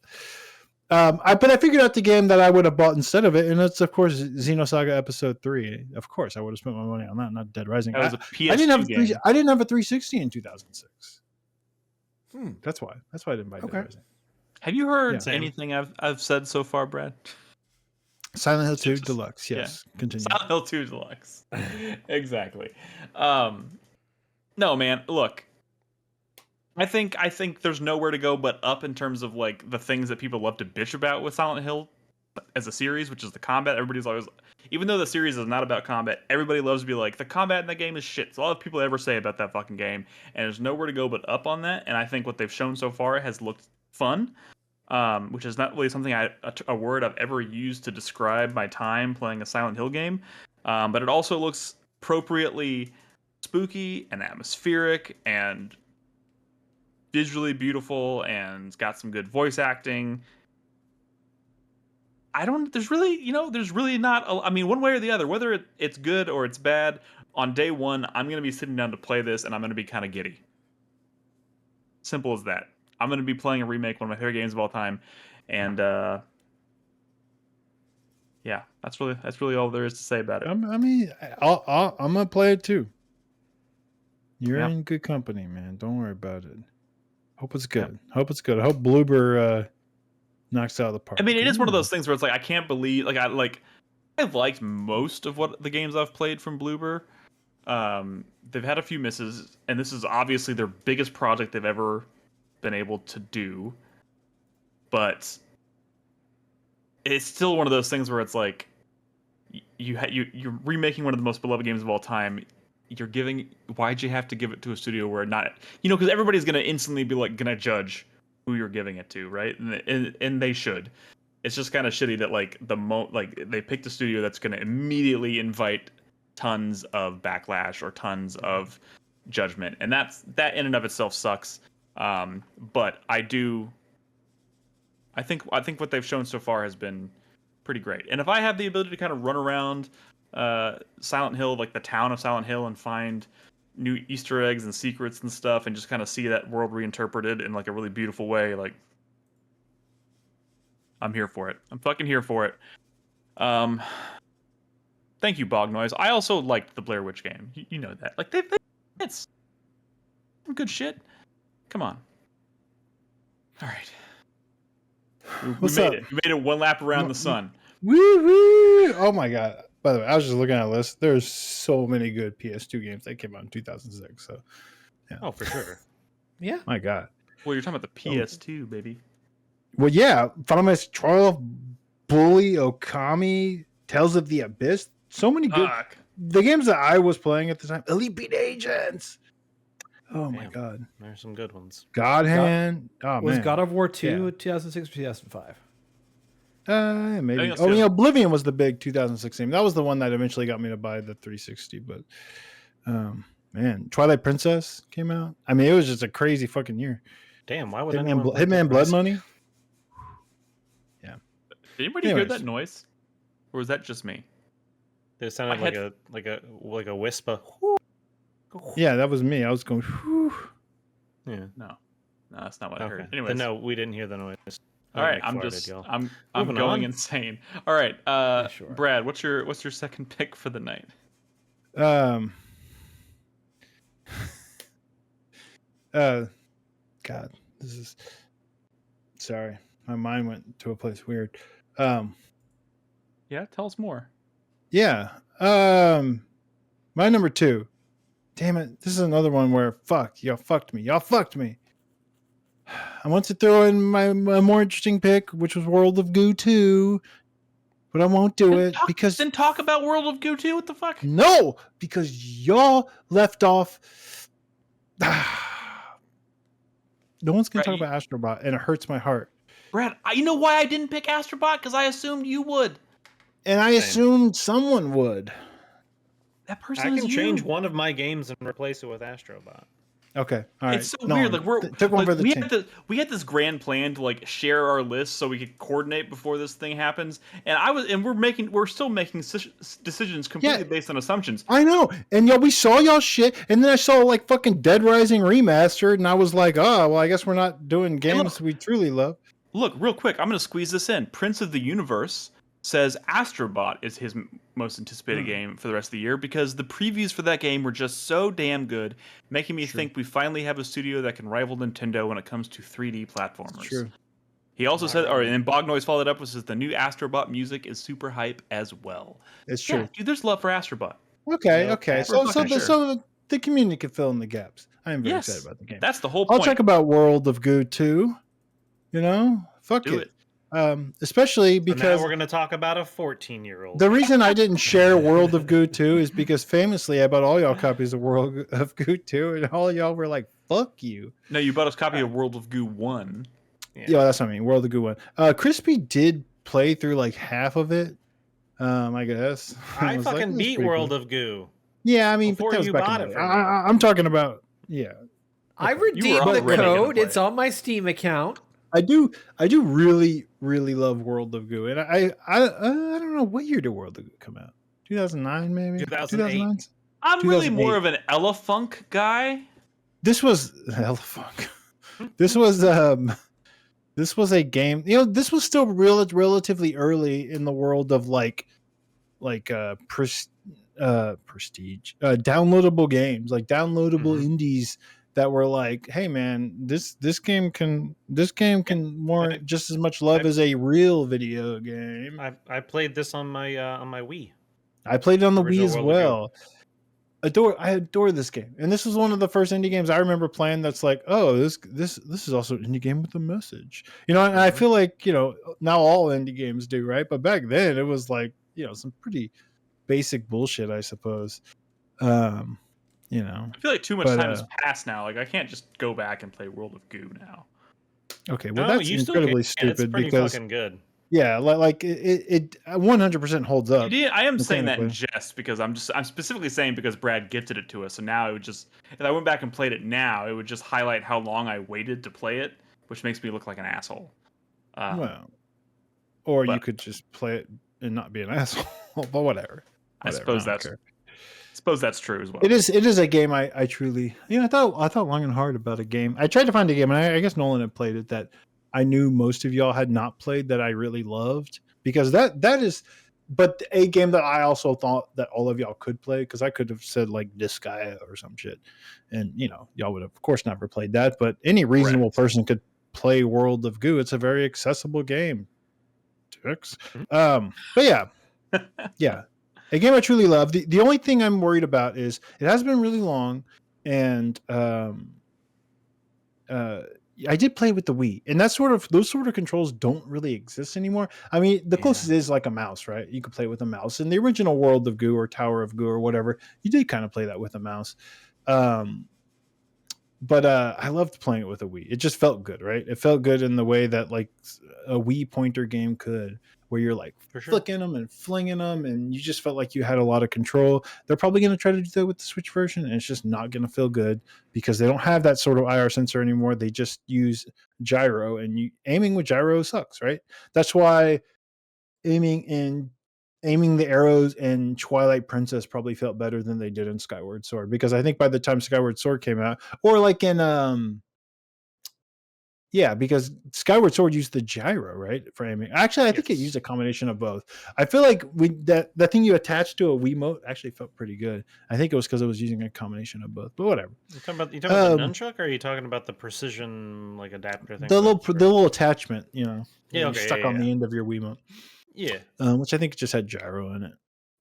But I figured out the game that I would have bought instead of it, and it's of course Xenosaga Episode 3. Of course, I would have spent my money on that, not Dead Rising. That was a PS2 game. I didn't have a 360 in 2006. That's why. That's why I didn't buy Dead Rising. Have you heard anything I've said so far, Brad? Silent Hill 2 Deluxe. Yes. Yeah. Continue. Silent Hill 2 Deluxe. Exactly. No, man. Look. I think there's nowhere to go but up in terms of like the things that people love to bitch about with Silent Hill as a series, which is the combat. Everybody's always, even though the series is not about combat, everybody loves to be like, the combat in that game is shit. It's all that people ever say about that fucking game, and there's nowhere to go but up on that. And I think what they've shown so far has looked fun, which is not really something a word I've ever used to describe my time playing a Silent Hill game. But it also looks appropriately spooky and atmospheric and visually beautiful, and it's got some good voice acting. There's really not, I mean, one way or the other, whether it's good or it's bad, on day one, I'm going to be sitting down to play this, and I'm going to be kind of giddy. Simple as that. I'm going to be playing a remake, one of my favorite games of all time, and yeah, that's really all there is to say about it. I'm going to play it too. You're in good company, man. Don't worry about it. Hope it's good. I hope Bloober knocks out of the park. I mean, it is one of those things where it's like I can't believe I've liked most of what the games I've played from Bloober. They've had a few misses, and this is obviously their biggest project they've ever been able to do. But it's still one of those things where it's like you're remaking one of the most beloved games of all time. Why'd you have to give it to a studio where not, because everybody's going to instantly be like, going to judge who you're giving it to, right? And they should. It's just kind of shitty that they picked a studio that's going to immediately invite tons of backlash or tons of judgment. And that in and of itself sucks. But I think what they've shown so far has been pretty great. And if I have the ability to kind of run around Silent Hill, like the town of Silent Hill, and find new Easter eggs and secrets and stuff, and just kind of see that world reinterpreted in like a really beautiful way, like I'm here for it. I'm fucking here for it. Thank you, Bog Noise. I also liked the Blair Witch game. You know that. Like it's some good shit. Come on. All right. We made it. We made it one lap around the sun. Woo woo! Oh my god. By the way, I was just looking at a list. There's so many good PS2 games that came out in 2006. So, yeah. Oh, for sure. Yeah. My god. Well, you're talking about the PS2, baby. Well, yeah. Final Fantasy 12, Bully, Okami, Tales of the Abyss. So many good. The games that I was playing at the time. Elite Beat Agents. Oh my god. There's some good ones. God Hand. Was God of War 2 2006 or 2005? Maybe. Oblivion was the big 2016. That was the one that eventually got me to buy the 360. But, man, Twilight Princess came out. I mean, it was just a crazy fucking year. Damn, why would Hitman Blood Money? Yeah. Did anybody hear that noise, or was that just me? It sounded like a whisper. Yeah, that was me. I was going. Whew. Yeah. No, that's not what I heard. Anyways, no, we didn't hear the noise. All right, I'm going insane. All right, sure. Brad, what's your second pick for the night? God, this is. Sorry, my mind went to a place weird. Yeah, tell us more. Yeah. My number 2. Damn it. This is another one where y'all fucked me. I want to throw in my more interesting pick, which was World of Goo 2, but I won't do it because then talk about World of Goo 2. What the fuck? No, because y'all left off. No one's gonna talk about Astrobot, and it hurts my heart. Brad, you know why I didn't pick Astrobot? Because I assumed you would. And I assumed someone would. That person I can change one of my games and replace it with Astrobot. Okay, all right. It's so weird. Like we had this grand plan to like share our lists so we could coordinate before this thing happens. And we're still making decisions completely based on assumptions. I know. And we saw y'all shit, and then I saw like fucking Dead Rising Remastered, and I was like, oh, well, I guess we're not doing games we truly love. Look, real quick, I'm gonna squeeze this in. Prince of the Universe says Astrobot is his most anticipated game for the rest of the year because the previews for that game were just so damn good, making me think we finally have a studio that can rival Nintendo when it comes to 3D platformers. True. He also said, and Bog Noise followed up with says the new Astrobot music is super hype as well. It's true. Yeah, dude, there's love for Astrobot. Okay. So the community can fill in the gaps. I am very excited about the game. That's the whole point. I'll talk about World of Goo 2. Fuck it. Especially because now we're going to talk about a 14-year-old. The reason I didn't share World of Goo 2 is because famously I bought all y'all copies of World of Goo 2, and all y'all were like, "Fuck you." No, you bought us a copy of World of Goo 1. Yeah, that's what I mean. World of Goo 1. Crispy did play through like half of it. I guess I fucking beat World of Goo. Yeah, I mean, before you bought it. I'm talking about I redeemed the code. It's on my Steam account. I do really, really love World of Goo, and I don't know what year did World of Goo come out. 2009 maybe. 2008. I'm really more of an Elefunk guy. This was Elefunk. This was a game. This was still relatively early in the world of prestige, downloadable games, like downloadable indies. That were like, hey man, this game can warrant just as much love as a real video game. I played this on my Wii. I played it on the Wii as well. I adore this game, and this was one of the first indie games I remember playing. That's like, oh, this is also an indie game with a message, and I feel like now all indie games do, right? But back then it was like some pretty basic bullshit, I suppose. I feel like too much time has passed now. Like I can't just go back and play World of Goo now. Okay, well that's incredibly stupid it's pretty because fucking good. Yeah, like it 100% holds up. I am saying that in jest because I'm specifically saying because Brad gifted it to us, so now it would just if I went back and played it now, it would just highlight how long I waited to play it, which makes me look like an asshole. You could just play it and not be an asshole, but whatever. I suppose that's true as well. It is a game I truly I thought long and hard about a game. I tried to find a game, and I guess Nolan had played it that I knew most of y'all had not played that I really loved, because that is but a game that I also thought that all of y'all could play, because I could have said like Disgaea or some shit, and y'all would have, of course, never played that, but any reasonable person could play World of Goo. It's a very accessible game. But yeah. A game I truly love. The only thing I'm worried about is it has been really long, and I did play with the Wii, and those sort of controls don't really exist anymore. I mean, the closest is like a mouse, right? You could play with a mouse. In the original World of Goo or Tower of Goo or whatever, you did kind of play that with a mouse. But I loved playing it with a Wii. It just felt good, right? It felt good in the way that like a Wii pointer game could, where you're like flicking them and flinging them, and you just felt like you had a lot of control. They're probably going to try to do that with the Switch version, and it's just not going to feel good because they don't have that sort of IR sensor anymore. They just use gyro, and aiming with gyro sucks, right? That's why aiming the arrows in Twilight Princess probably felt better than they did in Skyward Sword, because I think by the time Skyward Sword came out, or like in because Skyward Sword used the gyro, right, for aiming. Actually, I think it used a combination of both. I feel like that thing you attached to a Wiimote actually felt pretty good. I think it was because it was using a combination of both, but whatever. You talking about the nunchuck, or are you talking about the precision like adapter thing? The little attachment, stuck on the end of your Wiimote. Yeah. Which I think just had gyro in it.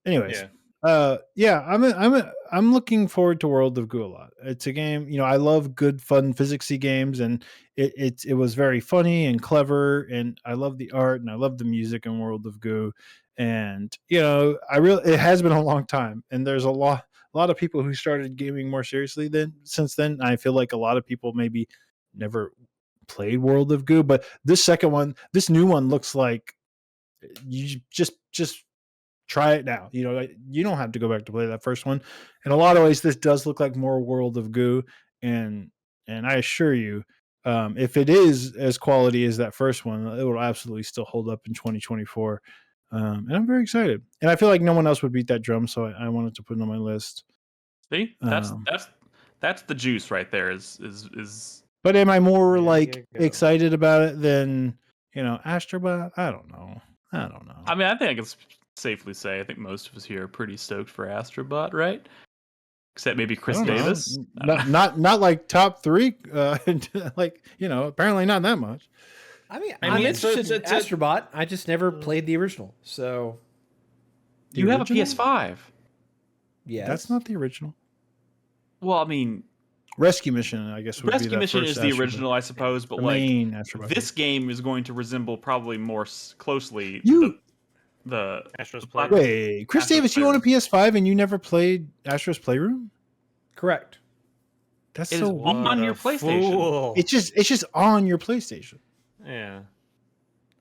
Anyways, I'm looking forward to World of Goo a lot. It's a game, I love good, fun physicsy games, and it was very funny and clever, and I love the art and I love the music in World of Goo, and it has been a long time, and there's a lot of people who started gaming more seriously since then. I feel like a lot of people maybe never played World of Goo, but this new one looks like you just try it now. You don't have to go back to play that first one. In a lot of ways, this does look like more World of Goo, and I assure you, if it is as quality as that first one, it will absolutely still hold up in 2024. And I'm very excited, and I feel like no one else would beat that drum, so I wanted to put it on my list. See, that's the juice right there. Is But am I more excited about it than Astrobot? I don't know. I mean, I think I can safely say I think most of us here are pretty stoked for Astrobot, right? Except maybe Chris Davis. Not like top 3. Apparently not that much. I mean, I'm interested in Astrobot. I just never played the original. So you have a PS5. Yeah, that's not the original. Well, I mean, Rescue Mission, I guess, would be Rescue Mission is the original, I suppose, but this game is going to resemble probably more closely the Astro's Playroom. Wait, Chris Davis, you own a PS5 and you never played Astro's Playroom? Correct. That's so weird. On your PlayStation. Fool. It's just on your PlayStation. Yeah.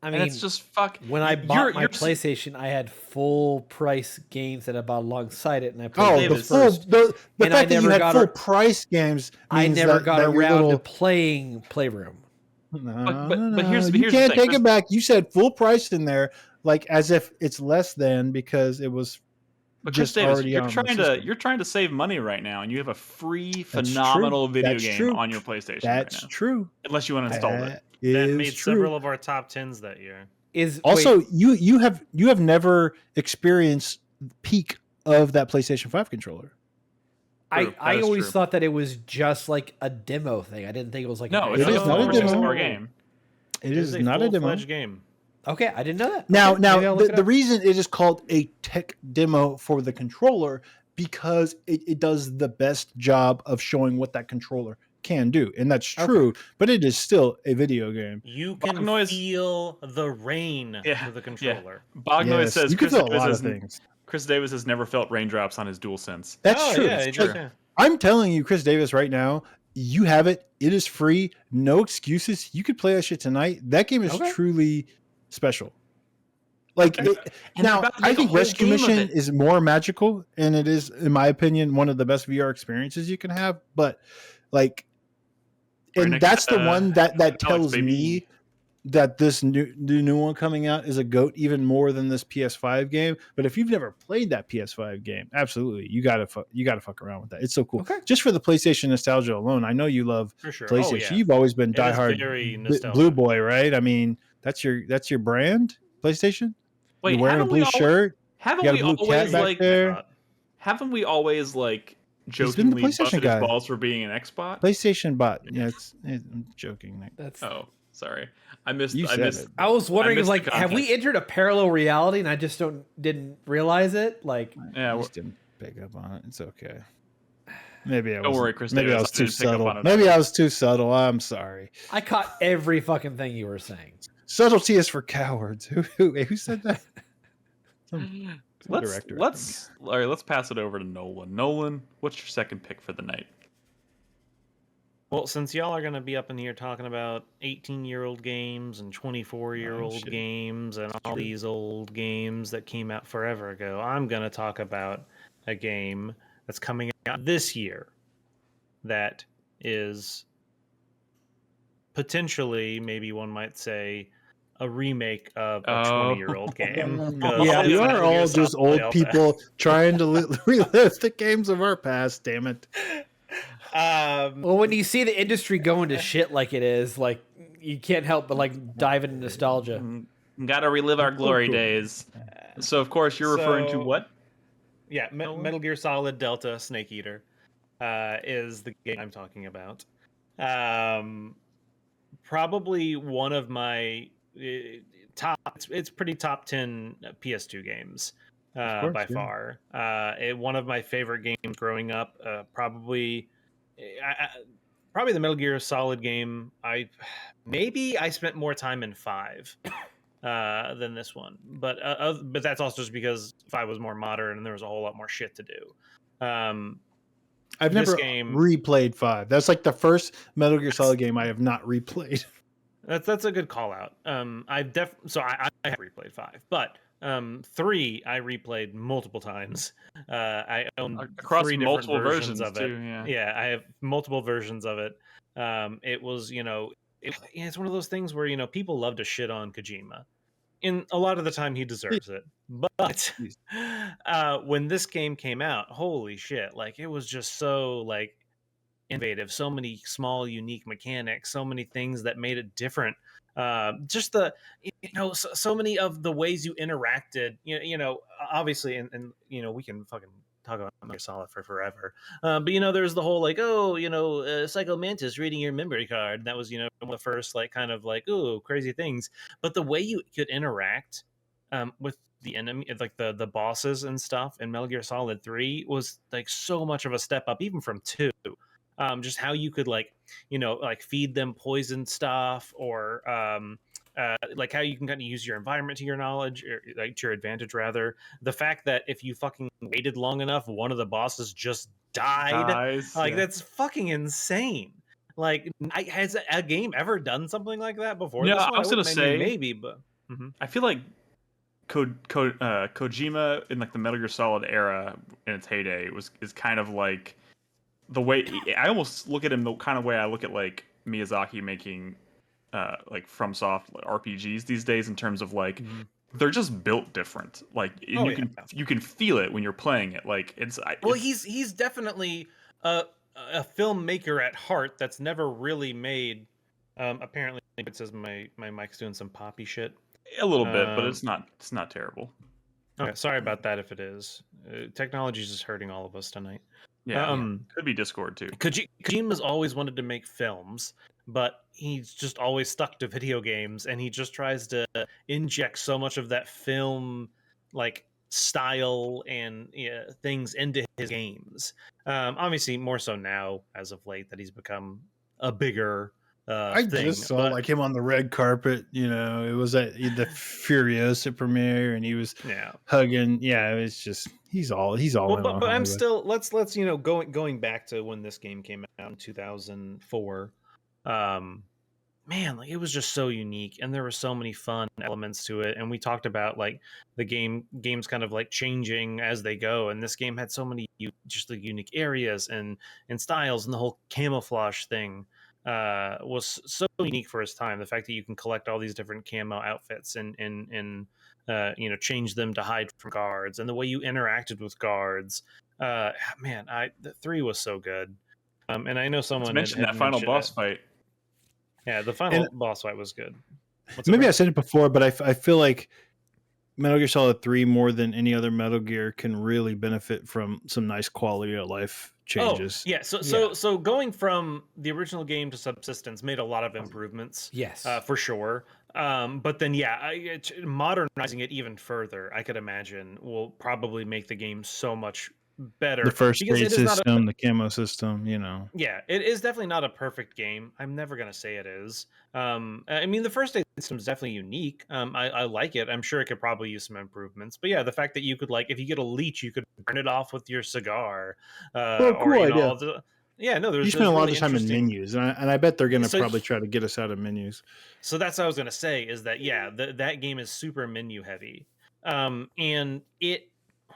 I mean, it's just fuck. When I bought my PlayStation, I had full price games that I bought alongside it, and I played the first. The fact that you had full price games means I never got around to playing Playroom. But here's you can't take it back. You said full price in there, like as if it's less than because it was. But Chris Davis, you're trying to save money right now, and you have a free, phenomenal video game on your PlayStation. That's true. Unless you want to install it. That made several of our top 10s that year. You have never experienced the peak of that PlayStation 5 controller. I always thought that it was just like a demo thing. I didn't think it was like it is not a demo game. It is not a demo game. Okay, I didn't know that. Now the reason it is called a tech demo for the controller because it does the best job of showing what that controller can do, and that's true. But it is still a video game. You can feel the rain with the controller. Bognoise says you can feel a lot of things. Chris Davis has never felt raindrops on his DualSense. That's true. Yeah, true. I'm telling you, Chris Davis, right now, you have it. It is free. No excuses. You could play that shit tonight. That game is truly special. Like I think Rescue Mission is more magical, and it is, in my opinion, one of the best VR experiences you can have. But and that's the one that tells me that this new one coming out is a goat even more than this PS5 game. But if you've never played that PS5 game, absolutely, you gotta fuck around with that. It's so cool. Just for the PlayStation nostalgia alone. I know you love PlayStation. You've always been diehard Blue Boy, right? I mean, that's your brand, PlayStation. Wait, you're wearing a blue shirt. Haven't we always jokingly busted his balls for being an Xbot? PlayStation bot. Yeah, I'm joking. Sorry. I missed. I was wondering, have we entered a parallel reality and I just didn't realize it? I just didn't pick up on it. It's okay. Maybe Don't worry, Chris. Maybe I was too subtle. Maybe I was too subtle. I'm sorry. I caught every fucking thing you were saying. Subtlety is for cowards. Who said that? Let's pass it over to Nolan. Nolan, what's your second pick for the night? Well, since y'all are going to be up in here talking about 18-year-old games and 24-year-old games and all these old games that came out forever ago, I'm going to talk about a game that's coming out this year that is potentially, maybe one might say, a remake of a 20-year-old game. Yeah, we are all just old people trying to relive the games of our past, damn it. Well, when you see the industry going to shit like it is, you can't help but dive into nostalgia. Gotta relive our glory days. So, of course, you're referring to what? Yeah, Metal Gear Solid Delta Snake Eater is the game I'm talking about. Probably one of my it's pretty top 10 PS2 games. by far. One of my favorite games growing up. Probably the Metal Gear Solid game. I spent more time in 5 than this one, but that's also just because 5 was more modern and there was a whole lot more shit to do. I've never replayed 5. That's like the first Metal Gear Solid game I have not replayed. That's a good call out. I have replayed 5, but 3 I replayed multiple times. I own across 3 multiple different versions of it. Too, I have multiple versions of it. It was, it's one of those things where people love to shit on Kojima. In a lot of the time, he deserves it. But when this game came out, holy shit! Like, it was just so like innovative, so many small unique mechanics, so many things that made it different. Just the so many of the ways you interacted, obviously, and we can fucking talk about Metal Gear Solid for forever, but there's the whole like, Psycho Mantis reading your memory card. That was one of the first like kind of like, ooh, crazy things. But the way you could interact with the enemy, like the bosses and stuff in Metal Gear Solid 3 was like so much of a step up, even from 2. Just how you could like feed them poison stuff, or like how you can kind of use your environment to your knowledge, or like to your advantage rather. The fact that if you fucking waited long enough, one of the bosses just died. That's fucking insane. Like, has a game ever done something like that before? Yeah, this one? I was gonna say maybe, but I feel like Kojima in like the Metal Gear Solid era in its heyday is kind of like the way I almost look at him the kind of way I look at like Miyazaki making like FromSoft RPGs these days, in terms of like they're just built different. Like you can feel it when you're playing it. Like he's definitely a filmmaker at heart that's never really made. Apparently, it says my mic's doing some poppy shit. A little bit, but it's not terrible. Okay, sorry about that if it is. Technology is just hurting all of us tonight. Yeah, could be Discord too. Kojima's always wanted to make films, but he's just always stuck to video games, and he just tries to inject so much of that film like style and things into his games. Obviously, more so now as of late that he's become a bigger I just saw like him on the red carpet. It was at the Furiosa premiere, and he was hugging. Yeah, it was just he's all. Well, but I'm still let's going back to when this game came out in 2004. Man, like, it was just so unique, and there were so many fun elements to it. And we talked about like the games kind of like changing as they go, and this game had so many just the unique areas and styles, and the whole camouflage thing was so unique for his time. The fact that you can collect all these different camo outfits and change them to hide from guards, and the way you interacted with guards. Man, the 3 was so good. And I know someone mentioned that final boss fight. Yeah, the final boss fight was good. Maybe I said it before, but I feel like Metal Gear Solid 3, more than any other Metal Gear, can really benefit from some nice quality of life changes. Oh, yeah. So going from the original game to Subsistence made a lot of improvements. Yes, for sure. But then modernizing it even further, I could imagine, will probably make the game so much better. The first aid system, the camo system, Yeah, it is definitely not a perfect game. I'm never gonna say it is. I mean, the first aid system is definitely unique. I like it. I'm sure it could probably use some improvements. But yeah, the fact that you could, like, if you get a leech, you could burn it off with your cigar. Cool idea. You spend a lot of time in menus, and I bet they're going to probably try to get us out of menus. So that's what I was going to say, is that that game is super menu heavy, and it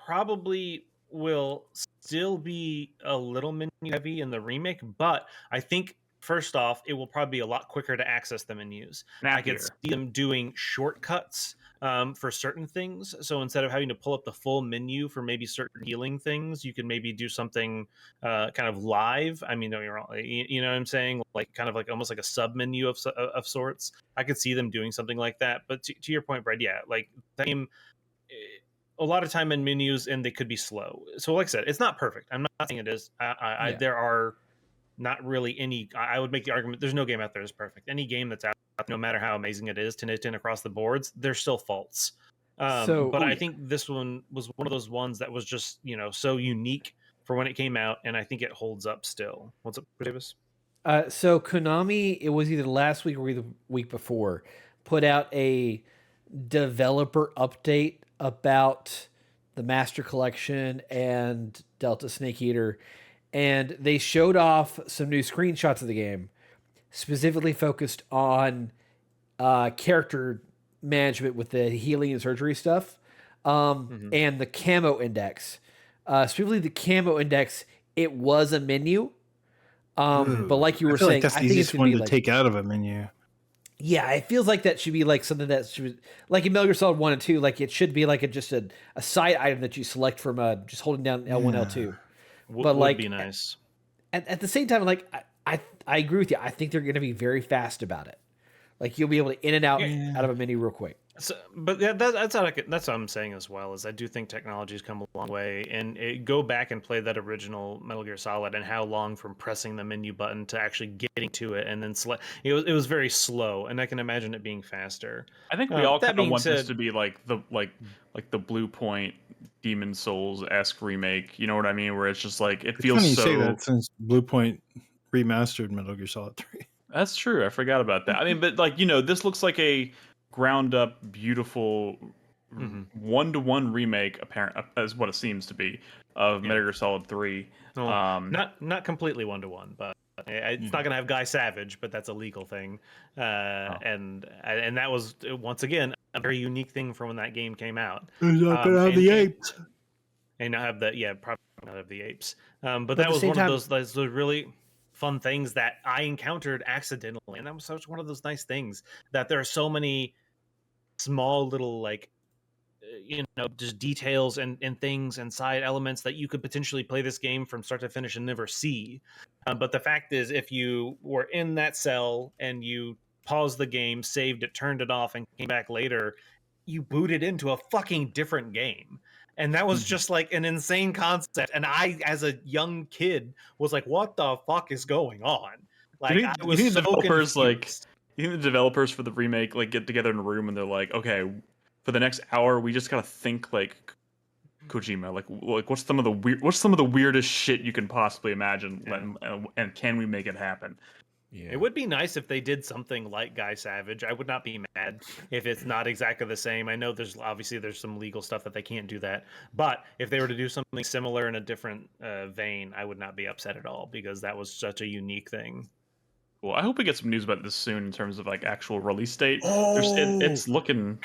probably will still be a little menu heavy in the remake, but I think first off, it will probably be a lot quicker to access the menus. I could see them doing shortcuts for certain things. So instead of having to pull up the full menu for maybe certain healing things, you can maybe do something kind of live. I mean, you know what I'm saying? Like kind of like almost like a sub menu of sorts. I could see them doing something like that. But to your point, Brad, yeah, like that game, a lot of time in menus, and they could be slow. So like I said, it's not perfect. I'm not saying it is. There are not really any. I would make the argument there's no game out there that's perfect. Any game that's out, no matter how amazing it is, 10 across the boards, there's still faults. But I think this one was one of those ones that was just, so unique for when it came out, and I think it holds up still. What's up, Davis? So Konami, it was either last week or the week before, put out a developer update about the Master Collection and Delta Snake Eater, and they showed off some new screenshots of the game, specifically focused on character management with the healing and surgery stuff, and the camo index. Specifically, the camo index. It was a menu, but like you were saying, that's I the think it's easiest going one to to be take out of a menu. Yeah, it feels like that should be like something that should, like in Metal Gear Solid 1 and 2, like it should be like just a side item that you select from just holding down L1, L2. But would be nice. At the same time, like I agree with you. I think they're going to be very fast about it. Like you'll be able to in and out of a menu real quick. So, but that's what I'm saying as well. Is I do think technology's come a long way, and go back and play that original Metal Gear Solid, and how long from pressing the menu button to actually getting to it, and then select. It was very slow, and I can imagine it being faster. I think we all kind of want this to be like the Blue Point Demon Souls-esque remake. You know what I mean? Where it's just like it feels funny so. You say that since Blue Point remastered Metal Gear Solid 3. That's true. I forgot about that. I mean, but like this looks like a ground up, beautiful, one-to-one remake. Apparent as what it seems to be of Metal Gear Solid 3. Well, not completely one-to-one, but it's not gonna have Guy Savage, but that's a legal thing. And that was once again a very unique thing from when that game came out. It's not gonna have the apes. And not have probably not have the apes. But that was one of those really fun things that I encountered accidentally, and that was such one of those nice things that there are so many small little just details and things and side elements that you could potentially play this game from start to finish and never see. But the fact is, if you were in that cell and you paused the game, saved it, turned it off, and came back later, you booted into a fucking different game. And that was just like an insane concept. And I, as a young kid, was like, what the fuck is going on? Like, I was so developers confused. You think the developers for the remake get together in a room and they're like, okay, for the next hour we just gotta think like Kojima, like what's some of the weirdest shit you can possibly imagine, and can we make it happen? Yeah. It would be nice if they did something like Guy Savage. I would not be mad if it's not exactly the same. I know there's some legal stuff that they can't do that, but if they were to do something similar in a different vein, I would not be upset at all, because that was such a unique thing. Well, I hope we get some news about this soon in terms of like actual release date. It's looking.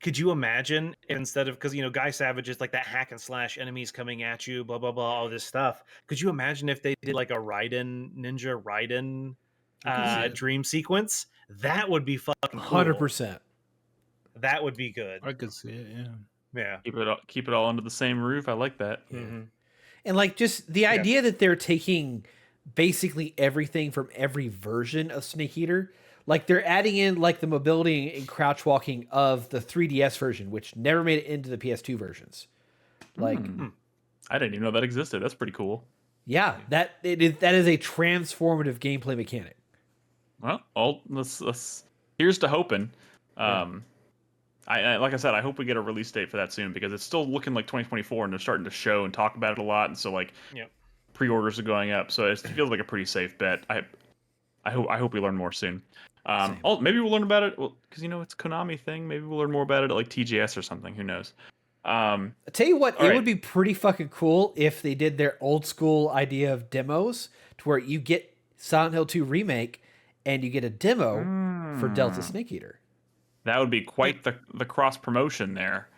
Could you imagine, instead of, because Guy Savage is like that hack and slash, enemies coming at you, blah blah blah, all this stuff. Could you imagine if they did like a Ninja Raiden dream sequence? That would be fucking cool. 100%. That would be good. I could see it. Yeah. Keep it all under the same roof. I like that. Mm-hmm. And like just the idea that they're taking basically everything from every version of Snake Eater. Like they're adding in like the mobility and crouch walking of the 3DS version, which never made it into the PS2 versions. Like, I didn't even know that existed. That's pretty cool. Yeah, that is a transformative gameplay mechanic. Well, let's here's to hoping. I like I said, I hope we get a release date for that soon, because it's still looking like 2024, and they're starting to show and talk about it a lot, and so like pre-orders are going up, so it feels like a pretty safe bet. I hope we learn more soon. Maybe we'll learn about it because it's a Konami thing. Maybe we'll learn more about it at like TGS or something. Who knows? I'll tell you what, would be pretty fucking cool if they did their old school idea of demos, to where you get Silent Hill 2 Remake and you get a demo for Delta Snake Eater. That would be quite the cross promotion there.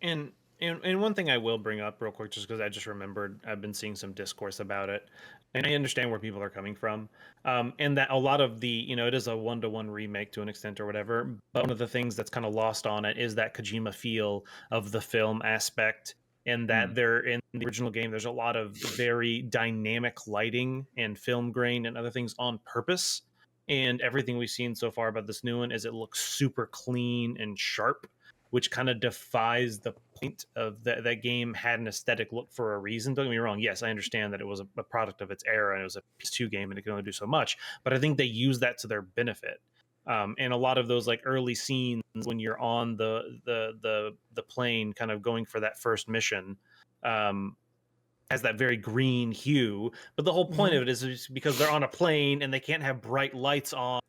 And one thing I will bring up real quick, just because I just remembered, I've been seeing some discourse about it, and I understand where people are coming from, and that a lot of the, it is a one-to-one remake to an extent or whatever, but one of the things that's kind of lost on it is that Kojima feel of the film aspect, and that they're in the original game, there's a lot of very dynamic lighting and film grain and other things on purpose, and everything we've seen so far about this new one is it looks super clean and sharp, which kind of defies the point of that game had an aesthetic look for a reason. Don't get me wrong. Yes, I understand that it was a product of its era and it was a PS2 game and it can only do so much, but I think they use that to their benefit. And a lot of those like early scenes when you're on the plane, kind of going for that first mission, has that very green hue. But the whole point of it is because they're on a plane and they can't have bright lights on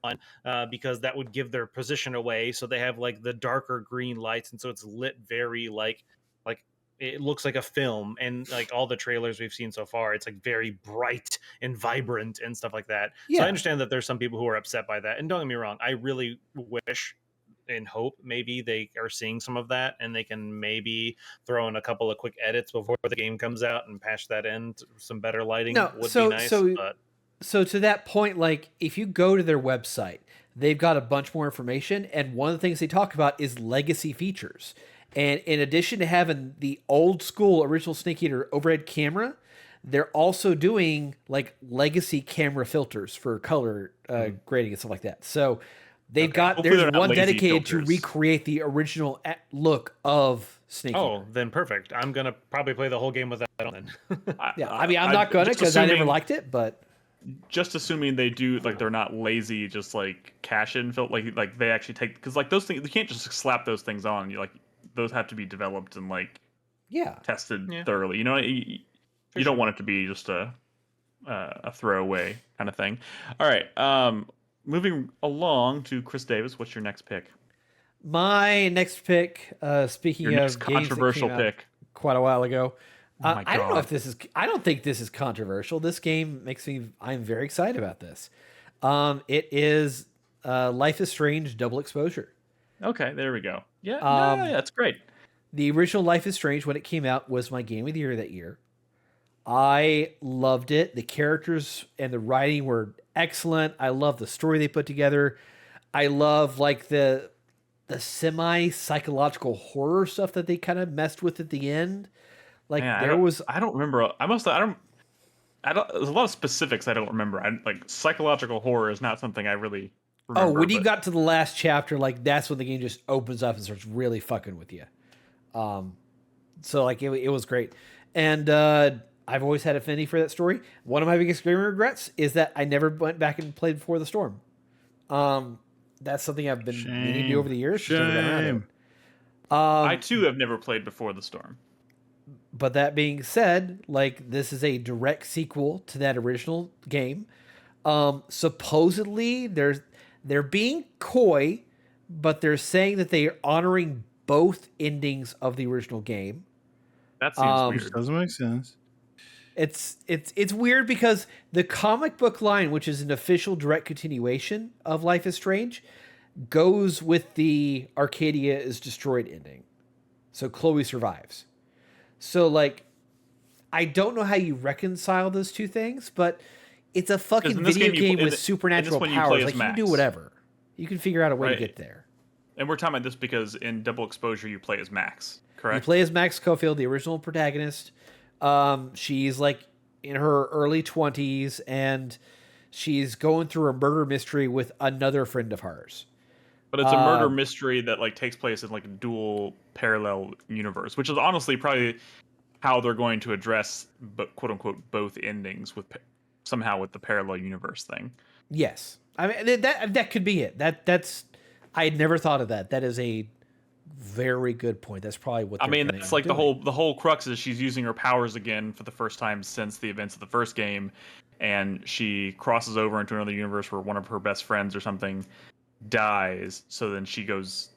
because that would give their position away. So they have like the darker green lights, and so it's lit very like it looks like a film. And like all the trailers we've seen so far, it's like very bright and vibrant and stuff like that. Yeah. So I understand that there's some people who are upset by that. And don't get me wrong, I really wish and hope maybe they are seeing some of that and they can maybe throw in a couple of quick edits before the game comes out and patch that in. Some better lighting would be nice. So to that point, like if you go to their website, they've got a bunch more information, and one of the things they talk about is legacy features. And in addition to having the old school original Snake Eater overhead camera, they're also doing like legacy camera filters for color grading and stuff like that. So they've got, there's one dedicated to recreate the original look of Snake Eater. Then perfect. I'm going to probably play the whole game with that on then. Yeah, I mean, I'm not going to because I never liked it, but... Just assuming they do, like, they're not lazy, just like cash in, like they actually take, because like those things, you can't just slap those things on. You like, those have to be developed and like tested thoroughly. You know, you don't want it to be just a throwaway kind of thing. All right, moving along to Chris Davis. What's your next pick? My next pick, speaking your next of controversial games that came pick, out quite a while ago. Oh my God. I don't know if this is. I don't think this is controversial. This game makes me. I'm very excited about this. It is Life is Strange Double Exposure. Okay, there we go. Yeah, that's great. The original Life is Strange, when it came out, was my game of the year that year. I loved it. The characters and the writing were excellent. I love the story they put together. I love like the semi-psychological horror stuff that they kind of messed with at the end. Like I don't remember. There's a lot of specifics I don't remember. Like psychological horror is not something I really remember. When you got to the last chapter, like that's when the game just opens up and starts really fucking with you. So like it was great. And I've always had affinity for that story. One of my biggest gaming regrets is that I never went back and played Before the Storm. That's something I've been meaning to do over the years. I too have never played Before the Storm. But that being said, like this is a direct sequel to that original game. Supposedly they're being coy, but they're saying that they are honoring both endings of the original game. That seems weird. Doesn't make sense. It's weird because the comic book line, which is an official direct continuation of Life is Strange, goes with the Arcadia is destroyed ending. So Chloe survives. So like, I don't know how you reconcile those two things, but it's a fucking video game with supernatural powers. Like you can do whatever. You can figure out a way to get there. And we're talking about this because in Double Exposure you play as Max, correct? You play as Max Cofield, the original protagonist. She's like in her early 20s and she's going through a murder mystery with another friend of hers. But it's a murder mystery that like takes place in like a dual parallel universe, which is honestly probably how they're going to address, but quote unquote, both endings with somehow with the parallel universe thing. Yes, I mean that could be it. That's I had never thought of that. That is a very good point. That's probably what I mean. That's like the whole crux is she's using her powers again for the first time since the events of the first game, and she crosses over into another universe where one of her best friends or something dies. So then she goes,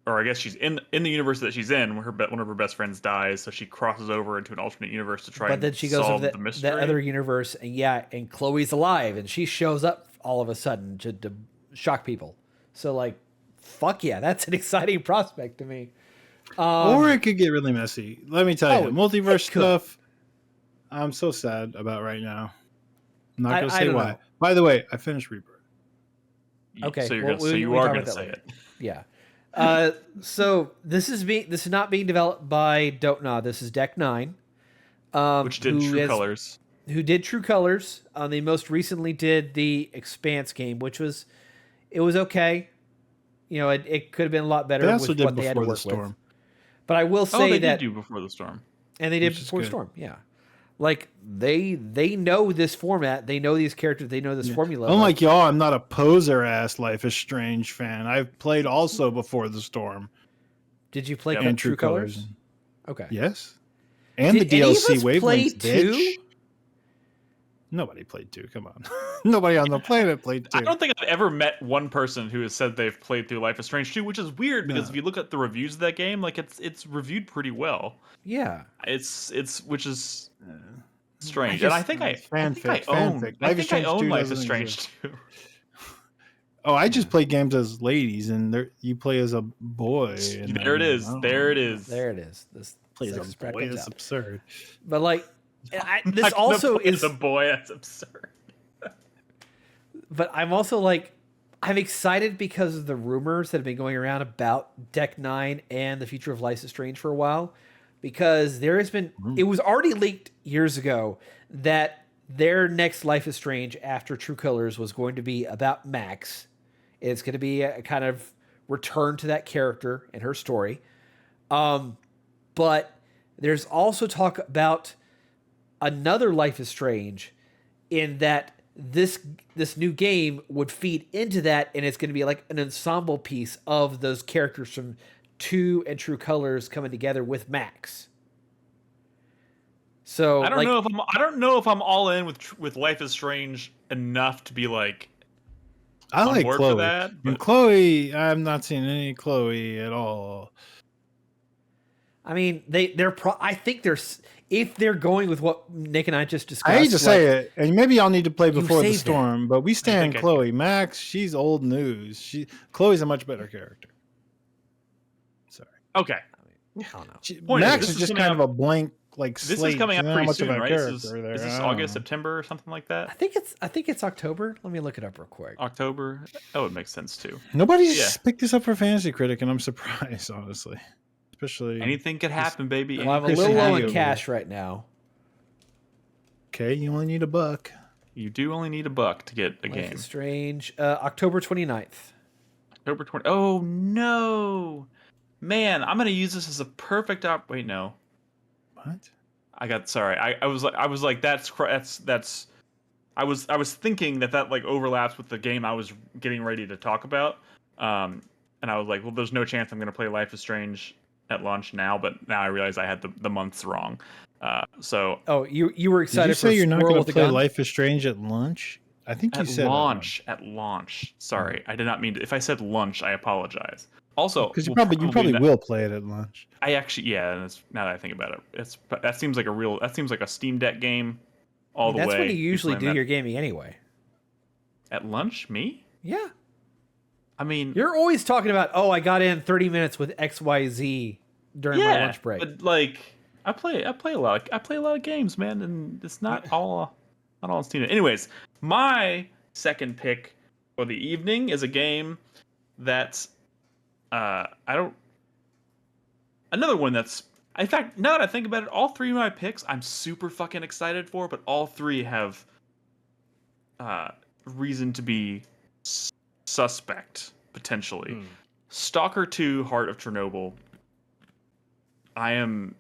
or I guess she's in the universe that she's in, where one of her best friends dies. So she crosses over into an alternate universe to try. But then she goes solve the mystery. That other universe, and Chloe's alive, and she shows up all of a sudden to shock people. So like, fuck yeah, that's an exciting prospect to me. Or it could get really messy. Let me tell you, multiverse stuff. I'm so sad about right now. I'm not gonna say why. By the way, I finished Rebirth. Okay, so you are going to say it. Yeah. So this is not being developed by Don't Nod. This is Deck 9, which did True Colors. Who did True Colors? They most recently did the Expanse game, which was okay. You know, it could have been a lot better with what they had to work with. But I will say they did do Before the Storm, and they did Before the Storm. Yeah. Like they know this format, they know these characters, they know this formula. Unlike y'all, I'm not a poser ass Life is Strange fan. I've played also Before the Storm. Did you play True Colors? Okay. Yes. And Did the DLC Wavelengths, play bitch. 2? Nobody played 2. Come on. Nobody on the planet played 2. I don't think I've ever met one person who has said they've played through Life is Strange 2, which is weird because if you look at the reviews of that game, like it's reviewed pretty well. Yeah. It's which is strange. And I think I own Life is Strange 2. Oh, I just play games as ladies, and you play as a boy. There it is. There it is. There it is. This plays a boy. It's absurd. But like, this also is a boy. That's absurd. But I'm also like, I'm excited because of the rumors that have been going around about Deck 9 and the future of Life is Strange for a while. Because there has been, it was already leaked years ago that their next Life is Strange after True Colors was going to be about Max. It's going to be a kind of return to that character and her story. But there's also talk about another Life is Strange in that this new game would feed into that, and it's going to be like an ensemble piece of those characters from 2 and True Colors coming together with Max. So I don't know if I'm all in with Life is Strange enough to be like I like Chloe. For that, but... Chloe, I'm not seeing any Chloe at all. I mean, I think if they're going with what Nick and I just discussed. I hate to say it, and maybe y'all need to play Before the Storm, but we stand Chloe. Max, she's old news. Chloe's a much better character. Sorry. Okay. I don't know. Max is just kind of a blank slate. This is coming out pretty soon, right? Is this August, know. September, or something like that? I think it's October. Let me look it up real quick. October. That would make sense too. Nobody's picked this up for Fantasy Critic, and I'm surprised, honestly. Especially anything could happen, baby. Well, I'm a little low in cash right now. Okay, you only need $1. You do only need $1 to get a game. Life is Strange. October 29th. October 20. Oh no, man! I'm gonna use this as a perfect wait, no. What? I was like that's I was thinking that like overlaps with the game I was getting ready to talk about. And I was like, well, there's no chance I'm going to play Life is Strange at launch now, but now I realize I had the months wrong. So you were excited. Did you say you're not going to play Life is Strange at lunch? I think you said at launch. Sorry, I did not mean to. If I said lunch, I apologize. Also, because you probably will play it at lunch. I actually, now that I think about it, that seems like a Steam Deck game all the way. That's when you usually do your gaming anyway. At lunch, me? Yeah. I mean, you're always talking about, I got in 30 minutes with XYZ during my lunch break. But like, I play a lot of games, man, and it's not all on Steam. Anyways, my second pick for the evening is a game that's another one that's, in fact, now that I think about it, all three of my picks I'm super fucking excited for, but all three have reason to be suspect, potentially. Stalker 2 Heart of Chernobyl. I am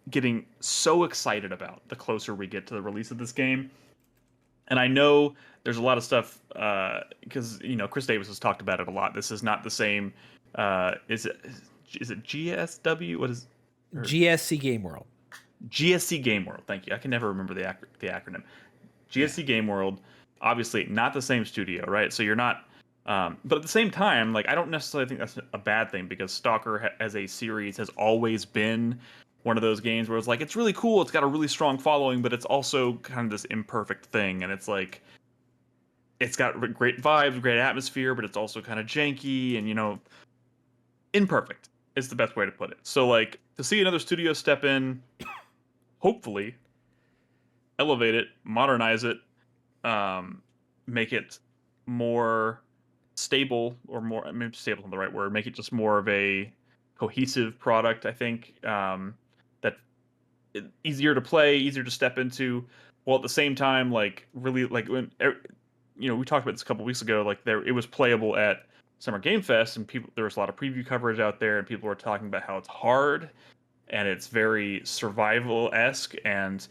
getting so excited about the closer we get to the release of this game. And I know there's a lot of stuff, because, Chris Davis has talked about it a lot. This is not the same. Is it GSW? What is GSC Game World? GSC Game World. Thank you. I can never remember the acronym. GSC Game World. Obviously, not the same studio, right? So you're not. But at the same time, like, I don't necessarily think that's a bad thing, because Stalker as a series has always been one of those games where it's like, it's really cool, it's got a really strong following, but it's also kind of this imperfect thing, and it's like, it's got great vibes, great atmosphere, but it's also kind of janky and, imperfect is the best way to put it. So, like, to see another studio step in, hopefully elevate it, modernize it, make it more stable, or more, maybe stable isn't the right word, make it just more of a cohesive product, I think, that easier to play, easier to step into, while at the same time, like, really, like, when, we talked about this a couple weeks ago, like, it was playable at Summer Game Fest, and there was a lot of preview coverage out there, and people were talking about how it's hard, and it's very survival-esque, and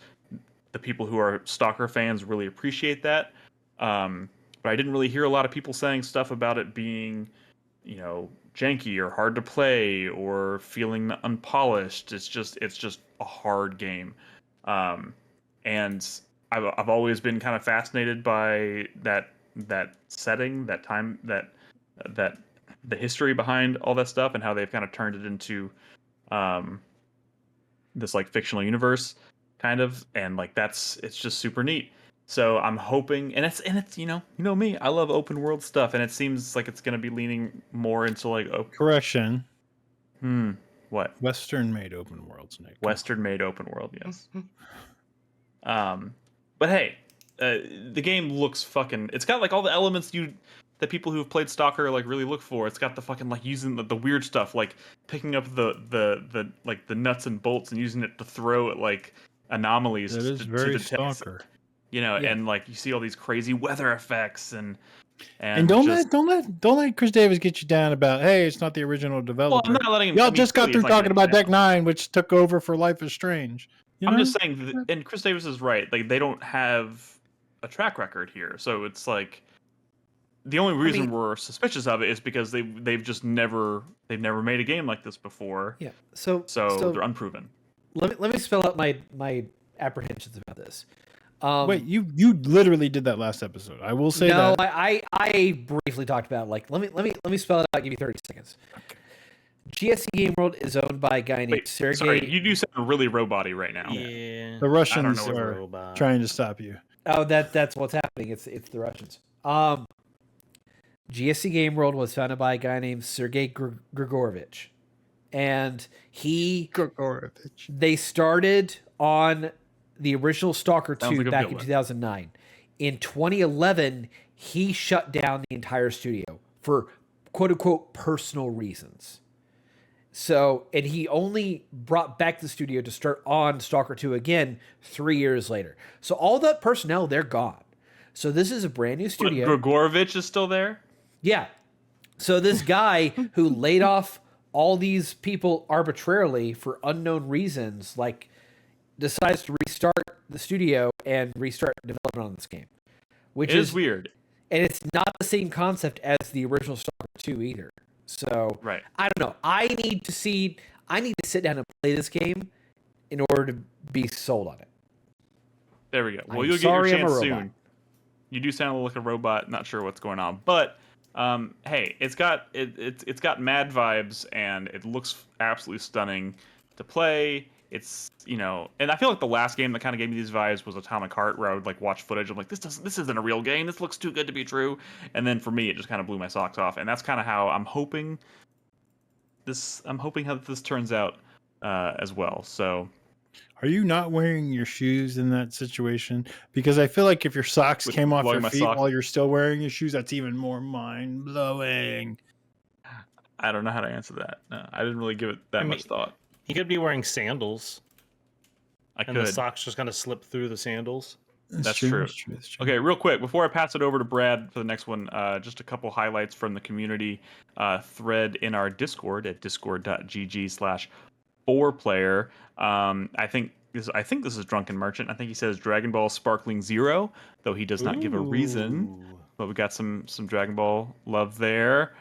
the people who are Stalker fans really appreciate that. But I didn't really hear a lot of people saying stuff about it being, janky or hard to play or feeling unpolished. It's just a hard game. And I've always been kind of fascinated by that setting, that time, that the history behind all that stuff and how they've kind of turned it into this like fictional universe kind of, and like it's just super neat. So I'm hoping, and it's me, I love open world stuff, and it seems like it's going to be leaning more into like correction. What? Western made open worlds, Nick. Western made open world, yes. But hey, the game looks fucking. It's got like all the elements that people who have played Stalker like really look for. It's got the fucking like using the weird stuff, like picking up the like the nuts and bolts and using it to throw at like anomalies. That is very Stalker. And like you see all these crazy weather effects and don't let Chris Davis get you down about, hey, it's not the original developer. Well, I'm not letting him. Y'all just got through talking about Deck 9, which took over for Life is Strange. I'm just saying, and Chris Davis is right. Like they don't have a track record here, so it's like the only reason we're suspicious of it is because they've never made a game like this before. Yeah. So they're unproven. Let me spell out my apprehensions about this. Wait, you literally did that last episode. I will say that. No, I briefly talked about it. Like let me spell it out. Give you 30 seconds. Okay. GSC Game World is owned by a guy named Sergey. Sorry, you do sound really robot-y right now. Yeah. The Russians are trying to stop you. Oh, that's what's happening. It's the Russians. GSC Game World was founded by a guy named Sergey Grigorovich. And they started on the original Stalker 2 back in 2009. In 2011, he shut down the entire studio for quote-unquote personal reasons. So, and he only brought back the studio to start on Stalker 2 again 3 years later. So all that personnel, they're gone. So this is a brand new studio. But Grigorovich is still there? Yeah. So this guy who laid off all these people arbitrarily for unknown reasons, like, decides to restart the studio and restart development on this game. Which is weird. And it's not the same concept as the original Stalker 2 either. So, right. I don't know. I need to sit down and play this game in order to be sold on it. There we go. Well, you'll get your chance soon. You do sound like a robot. Not sure what's going on, but hey, it's got mad vibes and it looks absolutely stunning to play. It's and I feel like the last game that kind of gave me these vibes was Atomic Heart, where I would like watch footage. I'm like, this isn't a real game. This looks too good to be true. And then for me, it just kind of blew my socks off. And that's kind of how I'm hoping how this turns out as well. So, are you not wearing your shoes in that situation? Because I feel like if your socks came off your feet while you're still wearing your shoes, that's even more mind blowing. I don't know how to answer that. I didn't really give it that much thought. He could be wearing sandals. And the socks just kind of slip through the sandals. That's true. Okay, real quick, before I pass it over to Brad for the next one, just a couple highlights from the community thread in our Discord at discord.gg/4Player. I think this is Drunken Merchant. I think he says Dragon Ball Sparkling Zero, though he does not give a reason. But we got some Dragon Ball love there.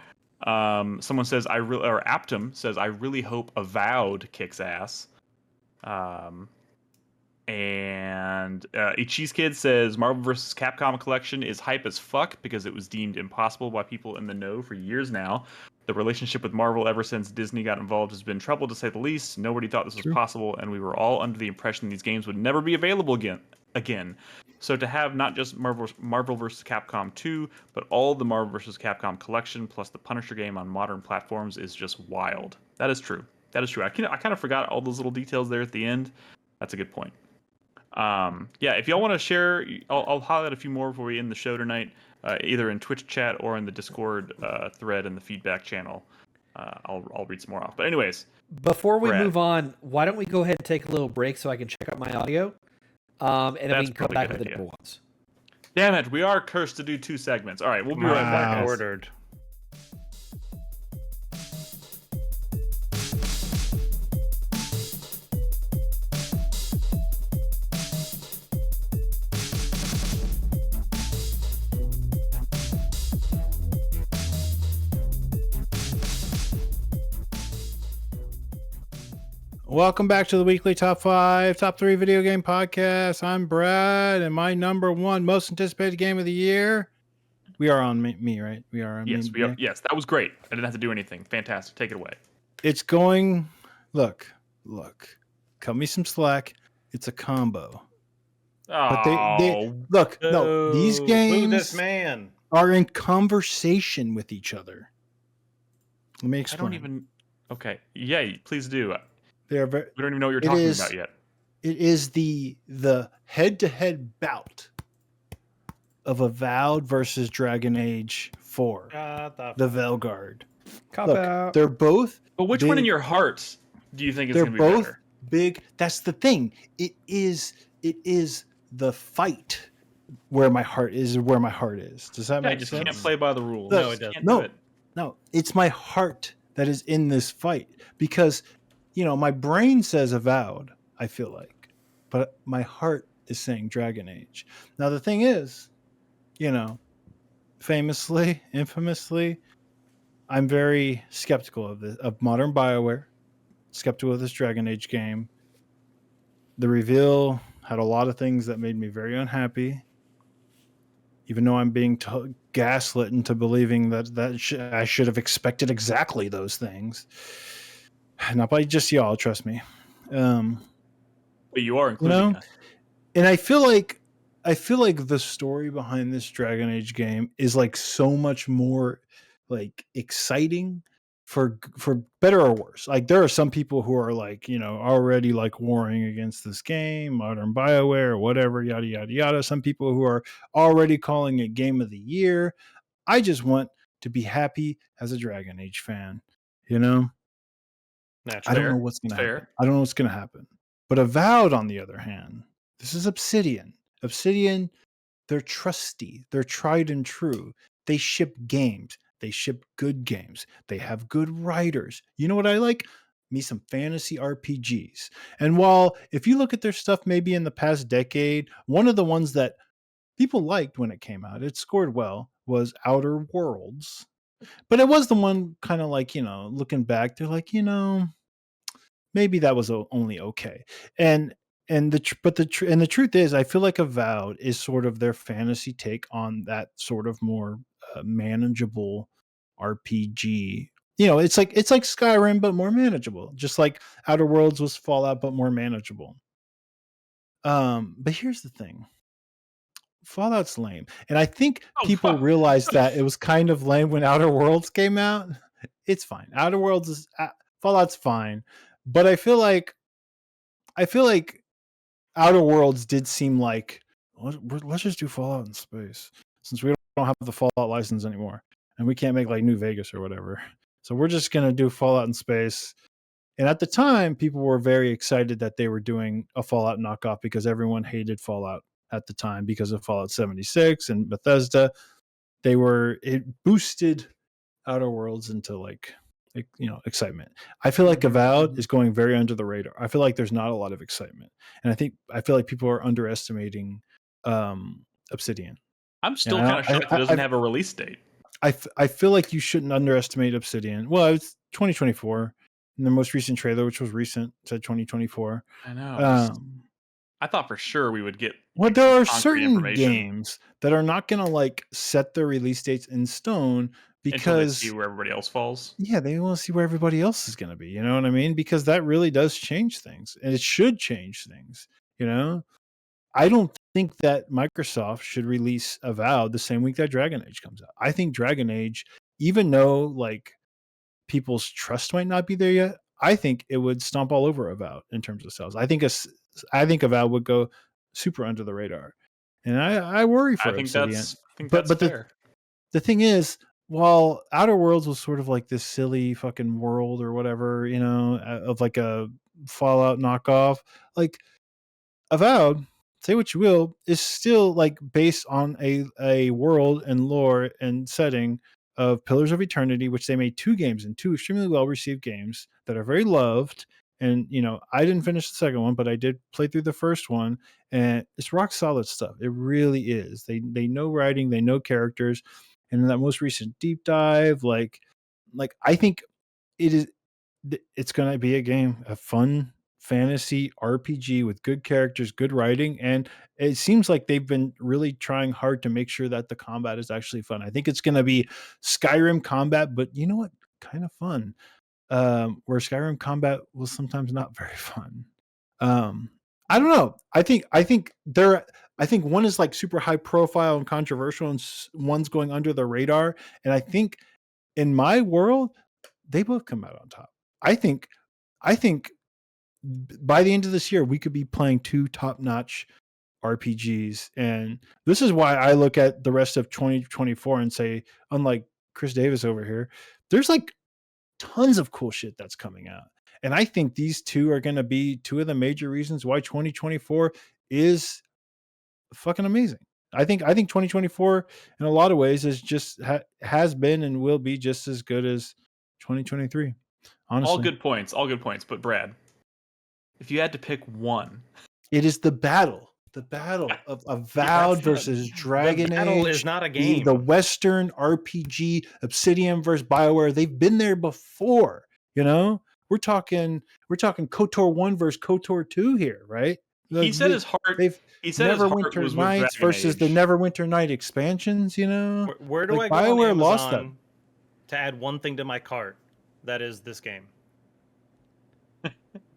Someone says Aptum says, I really hope Avowed kicks ass. And Cheese Kid says Marvel vs. Capcom collection is hype as fuck because it was deemed impossible by people in the know for years now. The relationship with Marvel ever since Disney got involved has been troubled, to say the least. Nobody thought this was possible, and we were all under the impression these games would never be available again. So to have not just Marvel vs. Capcom 2, but all the Marvel vs. Capcom collection plus the Punisher game on modern platforms is just wild. That is true. I kind of forgot all those little details there at the end. That's a good point. If y'all want to share, I'll highlight a few more before we end the show tonight, either in Twitch chat or in the Discord thread and the feedback channel. I'll read some more off. But anyways, before we move on, why don't we go ahead and take a little break so I can check out my audio, and then we can come back with the number ones. Damn it, we are cursed to do 2 segments. All right, we'll be right back. Ordered. Welcome back to the weekly top 3 video game podcast. I'm Brad, and my number one most anticipated game of the year. We are on me, right? We are on yes, me. we are. Yes, that was great. I didn't have to do anything. Fantastic. Take it away. It's going. Look. Cut me some slack. It's a combo. But they look. No, these games this man. are in conversation with each other. Let me explain. I don't even. Okay. Yay! Please do. They are very. We don't even know what you're talking about yet. It is the head-to-head bout of Avowed versus Dragon Age 4. The Velguard. Look, they're both. But which one in your heart do you think is going to be better? They're both better? big. That's the thing. It is the fight where my heart is. Where my heart is. Does that make sense? I just can't play by the rules. No, it doesn't. No. It's my heart that is in this fight because, my brain says Avowed. I feel like, but my heart is saying Dragon Age. Now the thing is, infamously, I'm very skeptical of modern BioWare. Skeptical of this Dragon Age game. The reveal had a lot of things that made me very unhappy. Even though I'm being gaslit into believing that I should have expected exactly those things. Not by just y'all, trust me. But you are including us. And I feel like the story behind this Dragon Age game is like so much more like exciting for better or worse. Like there are some people who are like, already like warring against this game, modern BioWare or whatever, yada, yada, yada. Some people who are already calling it game of the year. I just want to be happy as a Dragon Age fan, Naturally. I don't know what's going to happen. I don't know what's going to happen. But Avowed, on the other hand, this is Obsidian. Obsidian, they're trusty. They're tried and true. They ship games. They ship good games. They have good writers. You know what I like? Me some fantasy RPGs. And while if you look at their stuff maybe in the past decade, one of the ones that people liked when it came out, it scored well, was Outer Worlds. But it was the one kind of like, looking back, they're like, maybe that was only okay. And the truth is, I feel like Avowed is sort of their fantasy take on that sort of more manageable RPG. It's like Skyrim but more manageable, just like Outer Worlds was Fallout but more manageable. But here's the thing. Fallout's lame. And I think people realized that it was kind of lame when Outer Worlds came out. It's fine. Outer Worlds is Fallout's fine. But I feel like Outer Worlds did seem like let's just do Fallout in space since we don't have the Fallout license anymore and we can't make like New Vegas or whatever. So we're just gonna do Fallout in space. And at the time, people were very excited that they were doing a Fallout knockoff because everyone hated Fallout at the time because of Fallout 76 and Bethesda. It boosted Outer Worlds into like excitement. I feel like Avowed is going very under the radar. I feel like there's not a lot of excitement, and I feel like people are underestimating Obsidian. I'm still kind of shocked it doesn't have a release date. I feel like you shouldn't underestimate Obsidian. Well, it's 2024, and their most recent trailer, which was recent, said 2024. I know. I thought for sure we would get. Well, there are certain games that are not going to like set their release dates in stone because until they see where everybody else falls. Yeah, they want to see where everybody else is going to be. You know what I mean? Because that really does change things, and it should change things. I don't think that Microsoft should release Avowed the same week that Dragon Age comes out. I think Dragon Age, even though like people's trust might not be there yet, I think it would stomp all over Avowed in terms of sales. I think Avowed would go super under the radar, and I worry for Obsidian. I think that's fair. The thing is, while Outer Worlds was sort of like this silly fucking world or whatever, of like a Fallout knockoff, like Avowed, say what you will, is still like based on a world and lore and setting of Pillars of Eternity, which they made 2 games and 2 extremely well received games that are very loved. And I didn't finish the second one, but I did play through the first one, and it's rock solid stuff. It really is. They know writing, they know characters. And in that most recent deep dive, like I think it's going to be a game, a fun fantasy RPG with good characters, good writing, and it seems like they've been really trying hard to make sure that the combat is actually fun. I think it's going to be Skyrim combat, but you know what? Kind of fun. Where Skyrim combat was sometimes not very fun. I don't know. I think one is like super high profile and controversial, and one's going under the radar. And I think in my world, they both come out on top. I think by the end of this year, we could be playing two top-notch RPGs, and this is why I look at the rest of 2024 and say, unlike Chris Davis over here, there's like tons of cool shit that's coming out. And I think these two are going to be two of the major reasons why 2024 is fucking amazing. I think 2024 in a lot of ways is just has been and will be just as good as 2023. Honestly, all good points. But Brad, if you had to pick one, it is the battle of Avowed versus Dragon Age. Battle is not a game. The Western RPG, Obsidian versus BioWare. They've been there before. You know, we're talking KOTOR 1 versus KOTOR 2 here, right? He said his heart. He said Neverwinter his heart Nights versus the Neverwinter Night expansions. You know, where do like I go BioWare on lost Amazon them to add one thing to my cart? That is this game.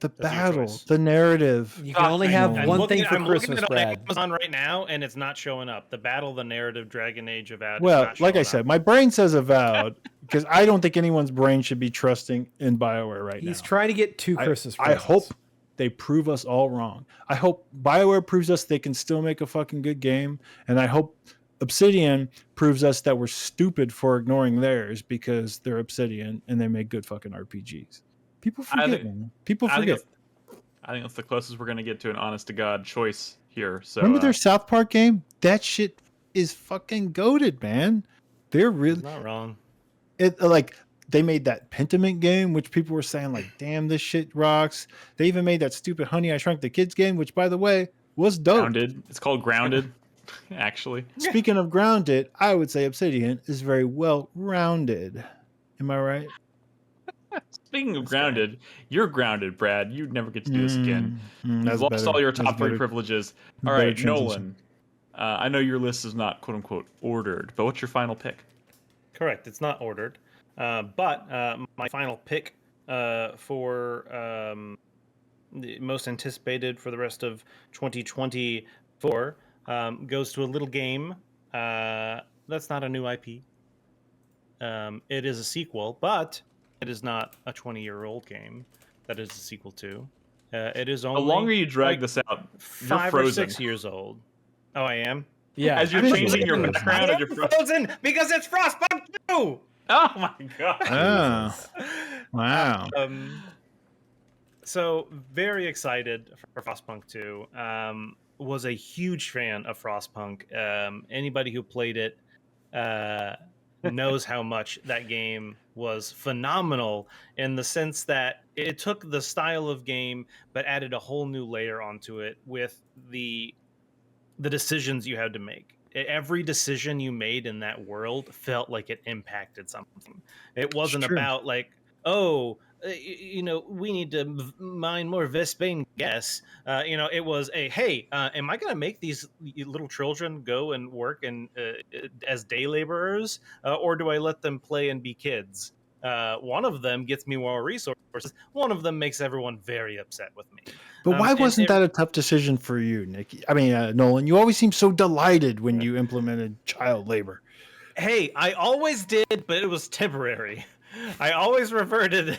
The battle, the narrative. You can only have one thing for Christmas, Brad. Brad. I'm Amazon right now, and it's not showing up. The battle, the narrative, Dragon Age, Avowed. Well, like I said, my brain says Avowed because I don't think anyone's brain should be trusting in BioWare right now. He's trying to get two Christmas presents. I hope they prove us all wrong. I hope BioWare proves us they can still make a fucking good game, and I hope Obsidian proves us that we're stupid for ignoring theirs because they're Obsidian and they make good fucking RPGs. People forget, man. People forget. I think that's the closest we're going to get to an honest to God choice here. So remember their South Park game? That shit is fucking goated, man. They're really not wrong. It like they made that Pentiment game, which people were saying like, "Damn, this shit rocks." They even made that stupid Honey I Shrunk the Kids game, which, by the way, was dope. Grounded. It's called Grounded, actually. Speaking of grounded, I would say Obsidian is very well rounded. Am I right? Speaking of grounded, you're grounded, Brad. You'd never get to do this again. You've lost all your top three privileges. All right, Nolan. I know your list is not "quote unquote" ordered, but what's your final pick? Correct. It's not ordered, but my final pick for the most anticipated for the rest of 2024 goes to a little game that's not a new IP. It is a sequel, but it is not a 20-year-old game that is a sequel to. It is only. The longer you drag this out, you're 5 frozen. or 6 years old. Oh, I am. Yeah, as you're changing your background, and you're frozen because it's Frostpunk 2. Oh my god! Oh. Wow. So very excited for Frostpunk 2. Was a huge fan of Frostpunk. Anybody who played it knows how much that game was phenomenal in the sense that it took the style of game but added a whole new layer onto it with the decisions you had to make. Every decision you made in that world felt like it impacted something. It wasn't about like, oh, we need to mine more Vespane gas. It was hey, am I going to make these little children go and work as day laborers, or do I let them play and be kids? One of them gets me more resources. One of them makes everyone very upset with me. But why wasn't that a tough decision for you, Nick? I mean, Nolan, you always seem so delighted when you implemented child labor. Hey, I always did, but it was temporary. I always reverted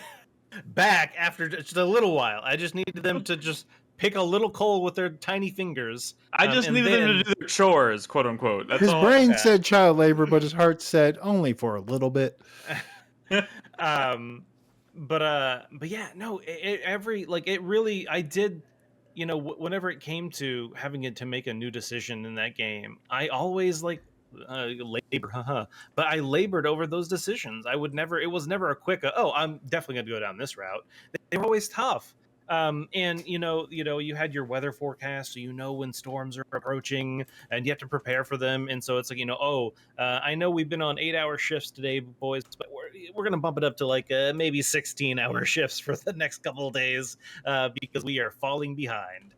back after just a little while. I just needed them to just pick a little coal with their tiny fingers. I just needed them to do their chores, quote unquote. That's his all. Brain said child labor, but his heart said only for a little bit. But yeah, no, I did, whenever it came to having to make a new decision in that game, I always labor, but I labored over those decisions. It was never a quick, I'm definitely going to go down this route. They were always tough. And you had your weather forecast, so when storms are approaching, and you have to prepare for them. And so it's like, I know we've been on 8-hour shifts today, boys, but we're gonna bump it up to like maybe 16-hour shifts for the next couple of days because we are falling behind.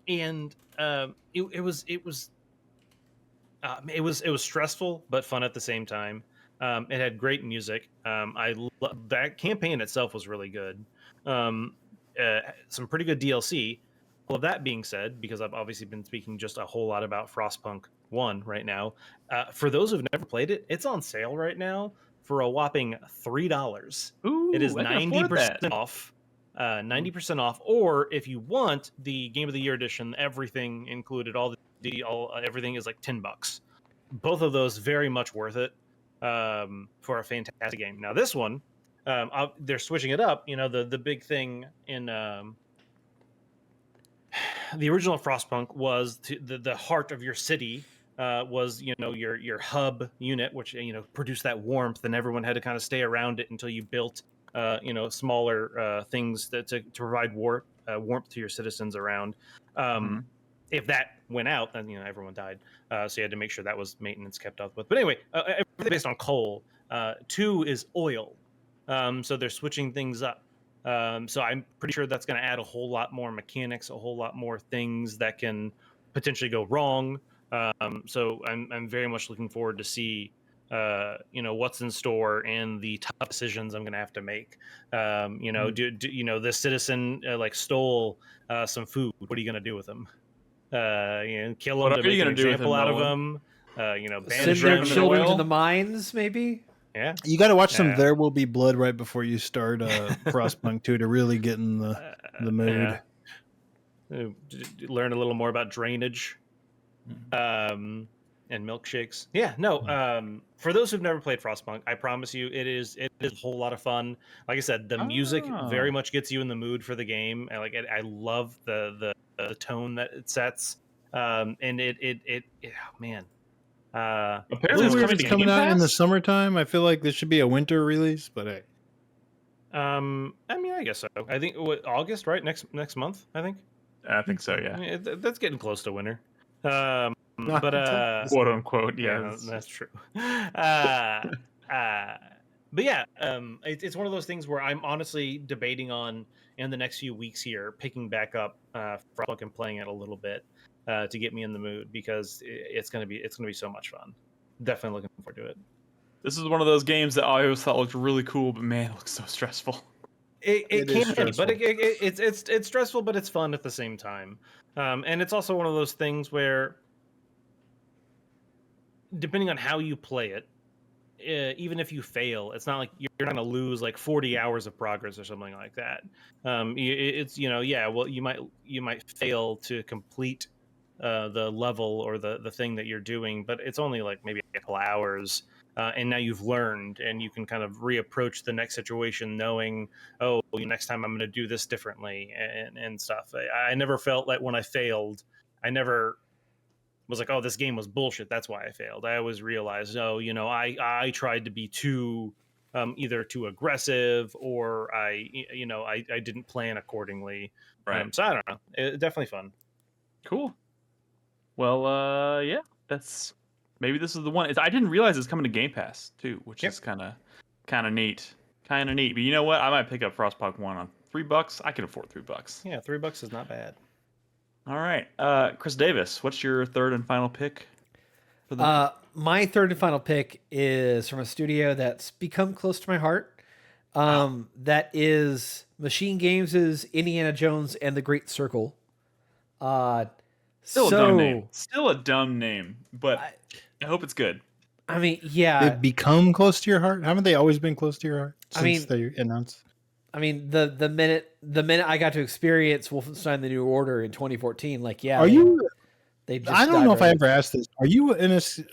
It was stressful but fun at the same time. It had great music. That campaign itself was really good. Some pretty good DLC. All of that being said, because I've obviously been speaking just a whole lot about Frostpunk 1 right now, for those who've never played it, it's on sale right now for a whopping $3. Ooh, It is I can afford 90% that. off. 90% off, or if you want the Game of the Year edition, everything included, everything is like $10. Both of those very much worth it for a fantastic game. Now this one, they're switching it up. The big thing in the original Frostpunk was the heart of your city was your hub unit, which produced that warmth, and everyone had to kind of stay around it until you built smaller things to provide warmth to your citizens around. If that went out, then everyone died. So you had to make sure that was maintenance kept up with. But anyway, everything based on coal. 2 is oil. So they're switching things up. So I'm pretty sure that's going to add a whole lot more mechanics, a whole lot more things that can potentially go wrong. So I'm very much looking forward to see what's in store and the tough decisions I'm going to have to make. This citizen stole some food. What are you going to do with them? Kill them to make an example out of them. Send their children to the mines, maybe. Yeah, you got to watch some There Will Be Blood right before you start Frostpunk 2 to really get in the mood. Learn a little more about drainage, and milkshakes. Yeah, no. For those who've never played Frostpunk, I promise you, it is a whole lot of fun. Like I said, the music very much gets you in the mood for the game. And I love the tone that it sets. And man. Apparently it's coming out in the summertime. I feel like this should be a winter release, but hey. I guess so. I think August, right? Next month, I think. I think so, yeah. That's getting close to winter. But quote unquote, yeah, that's true. But yeah, it's one of those things where I'm honestly debating on in the next few weeks here picking back up Frostpunk and playing it a little bit to get me in the mood, because it's gonna be so much fun. Definitely looking forward to it. This is one of those games that I always thought looked really cool, but man, it looks so stressful. It can be, but it's stressful, but it's fun at the same time. And it's also one of those things where, depending on how you play it, even if you fail, it's not like you're not going to lose like 40 hours of progress or something like that. You might fail to complete the level or the thing that you're doing, but it's only like maybe a couple hours. And now you've learned, and you can kind of reapproach the next situation knowing, next time I'm going to do this differently and stuff. I never felt like when I failed, I never was like, this game was bullshit, that's why I failed. I always realized, I tried to be too either too aggressive, or I didn't plan accordingly. Right. So I don't know. It's definitely fun. Cool. Well, yeah, maybe this is the one. I didn't realize it's coming to Game Pass too, which is kind of neat. But you know what? I might pick up Frostpunk 1 on $3. I can afford $3. Yeah, $3 is not bad. All right, Chris Davis, what's your third and final pick? My third and final pick is from a studio that's become close to my heart. That is Machine Games' Indiana Jones and the Great Circle. Still a dumb name, but I hope it's good. I mean, yeah. They've become close to your heart? Haven't they always been close to your heart since they announced? I mean, the minute I got to experience Wolfenstein: The New Order in 2014, like, yeah. Are you? I don't know if I ever asked this. Are you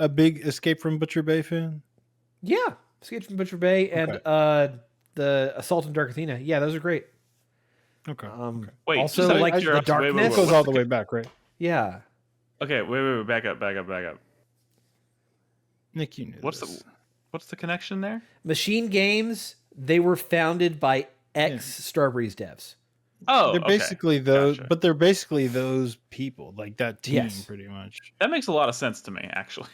a big Escape from Butcher Bay fan? Yeah, Escape from Butcher Bay and the Assault on Dark Athena. Yeah, those are great. Okay. Wait, also like the Darkness. Wait, goes all the way back, right? Yeah. Okay, wait, back up. Nick, you knew what's the connection there? Machine Games, they were founded by ex-Starbreeze devs. Oh, they're okay. basically those, Gotcha. but they're basically those people, like that team, Yes. pretty much. That makes a lot of sense to me, actually.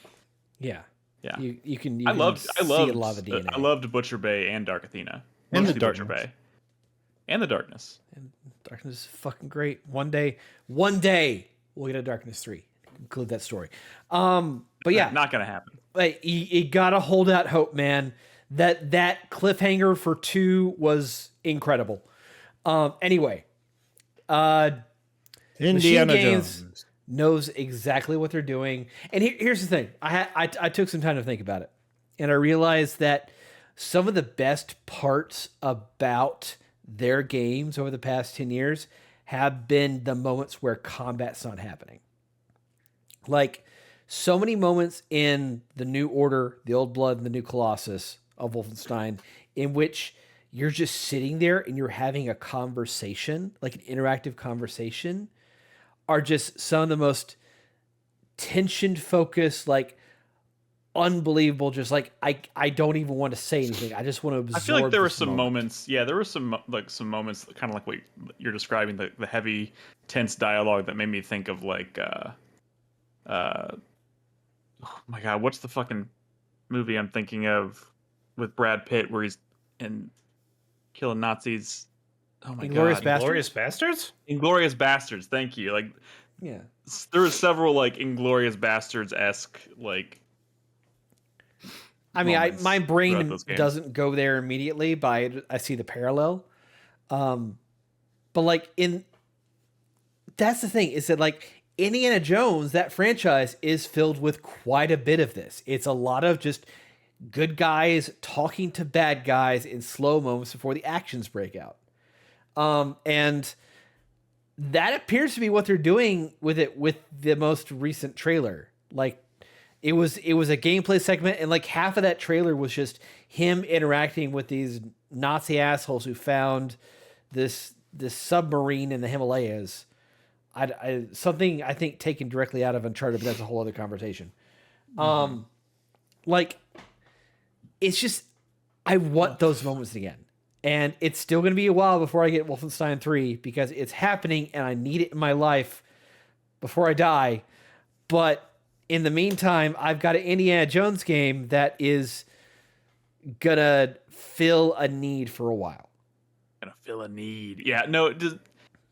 Yeah. Yeah. You can I loved see a lot of the DNA. I loved Butcher Bay and Dark Athena. And the Mostly Butcher darkness. Bay. And the darkness. And Darkness is fucking great. One day we'll get a Darkness 3. Conclude that story. But yeah, Not gonna happen. like you gotta hold out hope, man. That cliffhanger for 2 was incredible. Anyway, Indiana Machine Games Jones knows exactly what they're doing. And here's the thing. I took some time to think about it. And I realized that some of the best parts about their games over the past 10 years have been the moments where combat's not happening. Like, so many moments in the New Order, the Old Blood, and the New Colossus of Wolfenstein in which you're just sitting there and you're having a conversation, like an interactive conversation, are just some of the most tension-focused, like, unbelievable, just like, I don't even want to say anything. I just want to absorb. I feel like there were some moment. moments. Yeah, there were some moments, kind of like what you're describing, the heavy, tense dialogue that made me think of like, oh my god, what's the fucking movie I'm thinking of with Brad Pitt where he's in killing Nazis? Oh my Inglourious god, Bastards? Glorious Bastards? Inglourious Bastards. Thank you. Like, Yeah. there were several like Inglourious Bastards-esque like. I mean, moments my throughout brain those games. doesn't go there immediately, but I see the parallel. But like that's the thing, is that like Indiana Jones, that franchise is filled with quite a bit of this. It's a lot of just good guys talking to bad guys in slow moments before the actions break out. And that appears to be what they're doing with it with the most recent trailer. Like, it was a gameplay segment, and like half of that trailer was just him interacting with these Nazi assholes who found this submarine in the Himalayas. Something I think taken directly out of Uncharted, but that's a whole other conversation. Like, it's just, I want those moments again. And it's still going to be a while before I get Wolfenstein 3 because it's happening and I need it in my life before I die. But in the meantime, I've got an Indiana Jones game that is gonna fill a need for a while. Gonna fill a need. Yeah, no,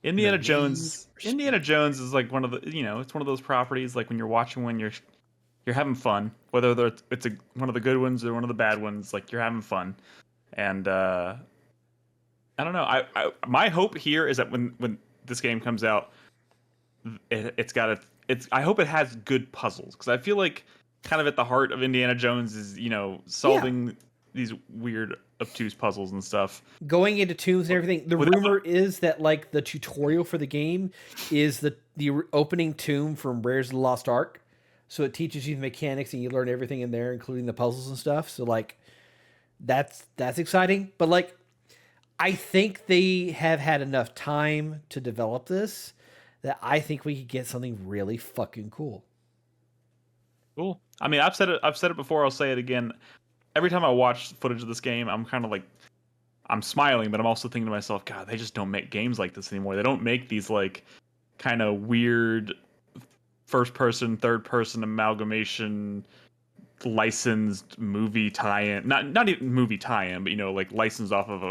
Indiana Jones. Indiana Jones is like one of the, it's one of those properties like when you're watching when you're having fun, whether it's one of the good ones or one of the bad ones, like you're having fun. And I don't know. I my hope here is that when this game comes out, I hope it has good puzzles, because I feel like kind of at the heart of Indiana Jones is, solving these weird obtuse puzzles and stuff. Going into tombs and everything. The rumor is that like the tutorial for the game is the opening tomb from Rares of the Lost Ark. So it teaches you the mechanics and you learn everything in there, including the puzzles and stuff. So like that's exciting. But like, I think they have had enough time to develop this that I think we could get something really fucking cool. Cool. I mean, I've said it before, I'll say it again. Every time I watch footage of this game, I'm kind of like, I'm smiling, but I'm also thinking to myself, God, they just don't make games like this anymore. They don't make these like kind of weird first person, third person amalgamation licensed movie tie-in. Not even movie tie-in, but like licensed off of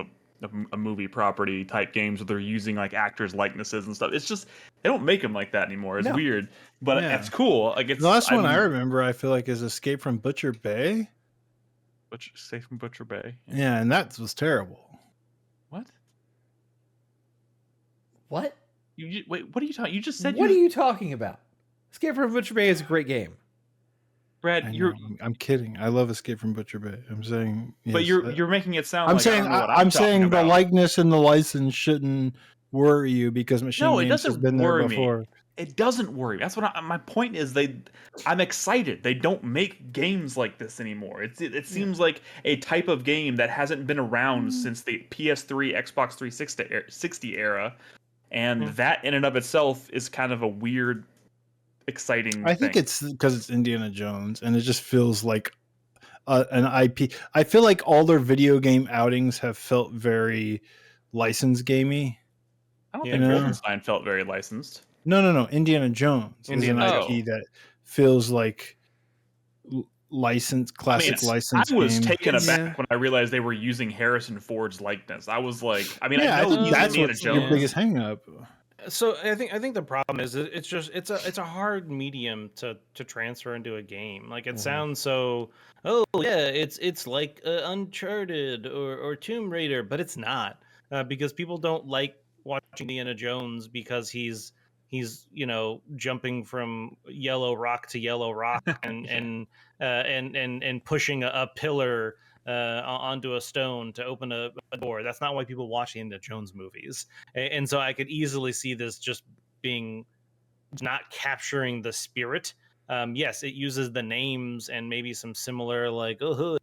a movie property type games where they're using like actors' likenesses and stuff. It's just, they don't make them like that anymore. It's weird, but it's cool. Like, it's the last one I remember, I feel like, is Escape from Butcher Bay. Escape from Butcher Bay. Yeah, and that was terrible. What? What? Wait, what are you talking? You just said. What are you talking about? Escape from Butcher Bay is a great game. Brad, I'm kidding. I love Escape from Butcher Bay. I'm saying, yes, but you're making it sound. I'm like saying, I'm saying the likeness and the license shouldn't worry you because Machine Games has been there before. It doesn't worry me. That's what my point is. I'm excited. They don't make games like this anymore. It seems like a type of game that hasn't been around since the PS3, Xbox 360 era, and that in and of itself is kind of a weird, exciting. I think it's because it's Indiana Jones, and it just feels like an IP. I feel like all their video game outings have felt very license gamey. I don't Yeah, think no. Wolfenstein felt very licensed. No. Indiana Jones is an Indiana Jones. IP that feels like classic license I was game. taken It's- aback when I realized they were using Harrison Ford's likeness. I was like, I mean, Yeah, I I know think he's that's Indiana what's Jones. your biggest hang up. So I think the problem is it's a hard medium to transfer into a game. Like it sounds so, oh yeah, it's like Uncharted or Tomb Raider, but it's not, because people don't like watching Indiana Jones because he's jumping from yellow rock to yellow rock and pushing a pillar onto a stone to open a door. That's not why people watch the Indiana Jones movies. And so I could easily see this just being not capturing the spirit. Yes, it uses the names and maybe some similar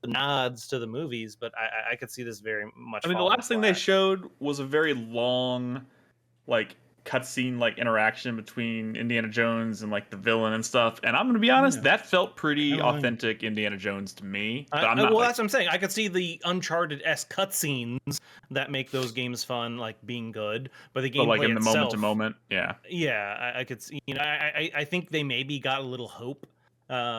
nods to the movies, but I could see this very much. I mean, the last thing they showed was a very long, like, cutscene like interaction between Indiana Jones and like the villain and stuff. And I'm gonna be honest, that felt pretty authentic Indiana Jones to me. But I'm not. Well, that's what I'm saying. I could see the Uncharted-esque cutscenes that make those games fun, like being good, but the gameplay like in the itself, moment to moment, yeah. Yeah, I could see. I think they maybe got a little hope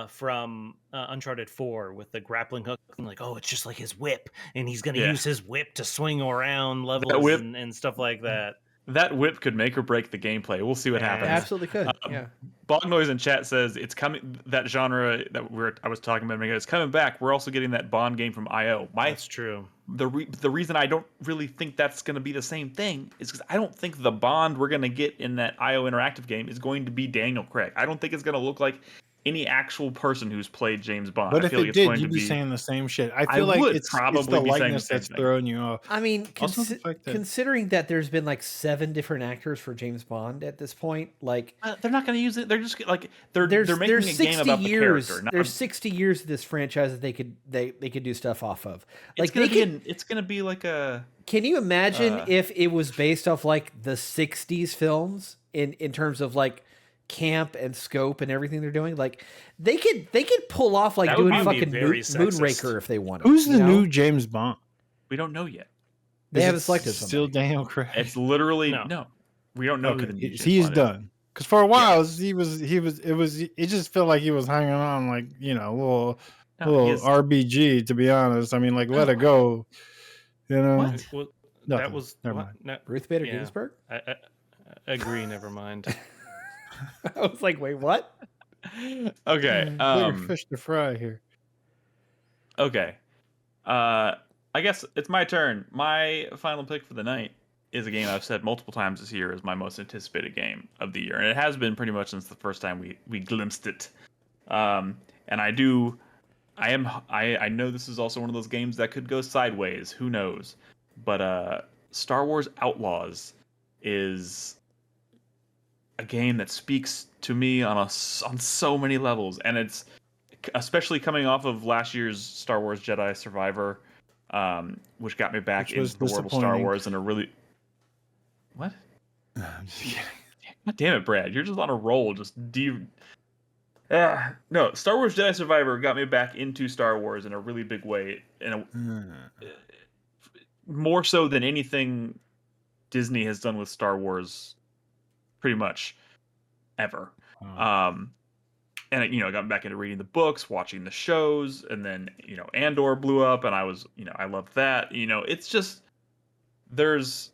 from Uncharted 4 with the grappling hook, like, oh, it's just like his whip, and he's gonna use his whip to swing around levels and stuff like that. That whip could make or break the gameplay. We'll see what happens. Absolutely could. Yeah. Bog Noise in chat says it's coming. That genre that I was talking about, it's coming back. We're also getting that Bond game from IO. That's true. The reason I don't really think that's going to be the same thing is because I don't think the Bond we're going to get in that IO interactive game is going to be Daniel Craig. I don't think it's going to look like any actual person who's played James Bond. But I if feel it like it's did, going you'd to be saying the same shit. I feel like it's the likeness that's throwing you off. I mean, Also the fact that- considering that there's been like 7 different actors for James Bond at this point, like they're not going to use it. They're just like they're making there's a game about the character. There's 60 years of this franchise that they could do stuff off of. Like it's gonna be like a. Can you imagine if it was based off like the 60s films in terms of like camp and scope and everything they're doing? Like they could pull off like doing fucking Moonraker if they wanted. Who's the new James Bond? We don't know yet. They haven't selected still Daniel Craig. It's literally no. We don't know who the new James he's Bond done. Because for a while it just felt like he was hanging on like, little RBG, to be honest. I mean, like let it go. What? Well, that was never mind. No, Ruth Bader Ginsburg? I agree, never mind. I was like, wait, what? Okay. Bigger fish to fry here. Okay. I guess it's my turn. My final pick for the night is a game I've said multiple times this year is my most anticipated game of the year, and it has been pretty much since the first time we glimpsed it. And I know this is also one of those games that could go sideways. Who knows? But Star Wars Outlaws is a game that speaks to me on so many levels, and it's especially coming off of last year's Star Wars Jedi Survivor, which got me back into the world of Star Wars in a really. What? I'm just kidding. God damn it, Brad! You're just on a roll. No, Star Wars Jedi Survivor got me back into Star Wars in a really big way, more so than anything Disney has done with Star Wars, pretty much ever. And it, got back into reading the books, watching the shows, and then Andor blew up, and I was I loved that. It's just there's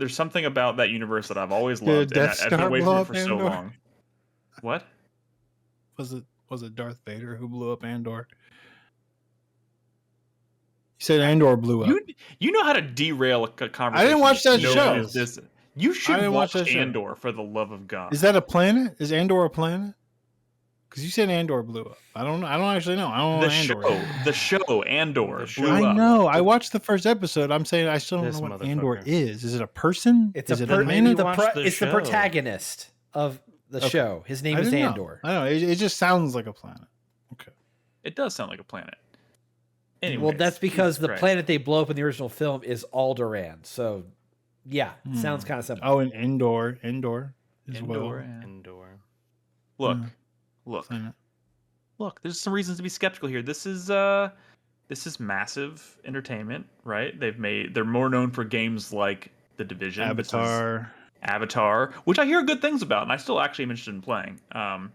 something about that universe that I've always loved, and I've been waiting for so long. What? Was it Darth Vader who blew up Andor? You said Andor blew up. You know how to derail a conversation. I didn't watch that show. You should watch Andor for the love of God. Is that a planet? Is Andor a planet? Because you said Andor blew up. I don't actually know. I don't know Andor. The show Andor blew up. I know. I watched the first episode. I'm saying I still don't know what Andor is. Is it a person? It's is a it a planet? It's the protagonist of the show. His name is Andor. I don't know. It just sounds like a planet. Okay. It does sound like a planet. Anyways, well, that's because the planet they blow up in the original film is Alderaan. So, yeah, sounds kind of simple. Oh, and Endor as well. Endor. Look. There's some reasons to be skeptical here. This is massive entertainment, right? They're more known for games like The Division. Avatar, which I hear good things about, and I still actually am interested in playing. I'm